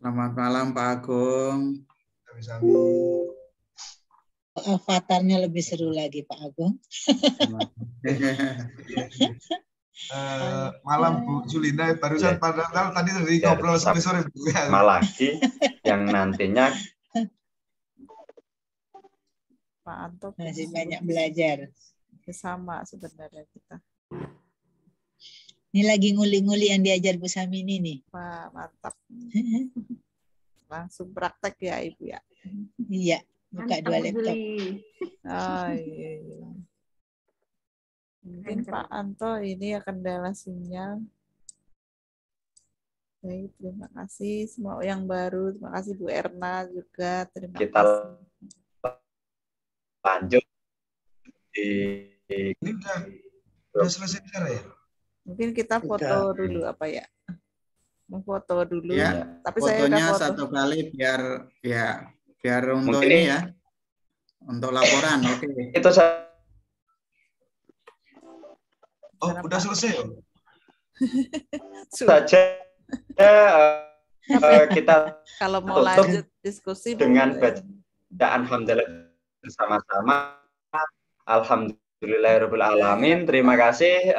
Selamat malam Pak Agung. Sami-sami. Avatarnya lebih seru lagi Pak Agung. Malam Bu Julinda, barusan padahal tadi ngobrol sore-sore Bu. Sama lagi yang nantinya Pak Anto Masih banyak belajar. sama sebenarnya kita. Ini lagi nguli-nguli yang diajar Bu Samini nih. Wah, mantap. Langsung praktek ya Ibu ya. Iya, buka dua laptop. Oh, iya. Mungkin Pak Anto ini ya kendala sinyal. Baik, terima kasih semua yang baru. Terima kasih Bu Erna juga. Terima kita kasih. lanjut di Ini udah selesai bicara ya? Mungkin kita foto dulu apa ya? Mau foto dulu. Ya, Tapi saya udah fotonya foto. satu kali biar untuk Mungkin ini ya. Untuk laporan, oke. itu Oh, udah selesai ya? saja kita Kalau mau tutup lanjut diskusi dengan boleh. bacaan hamdalah bersama-sama. Alhamdulillahirabbil alamin. Terima kasih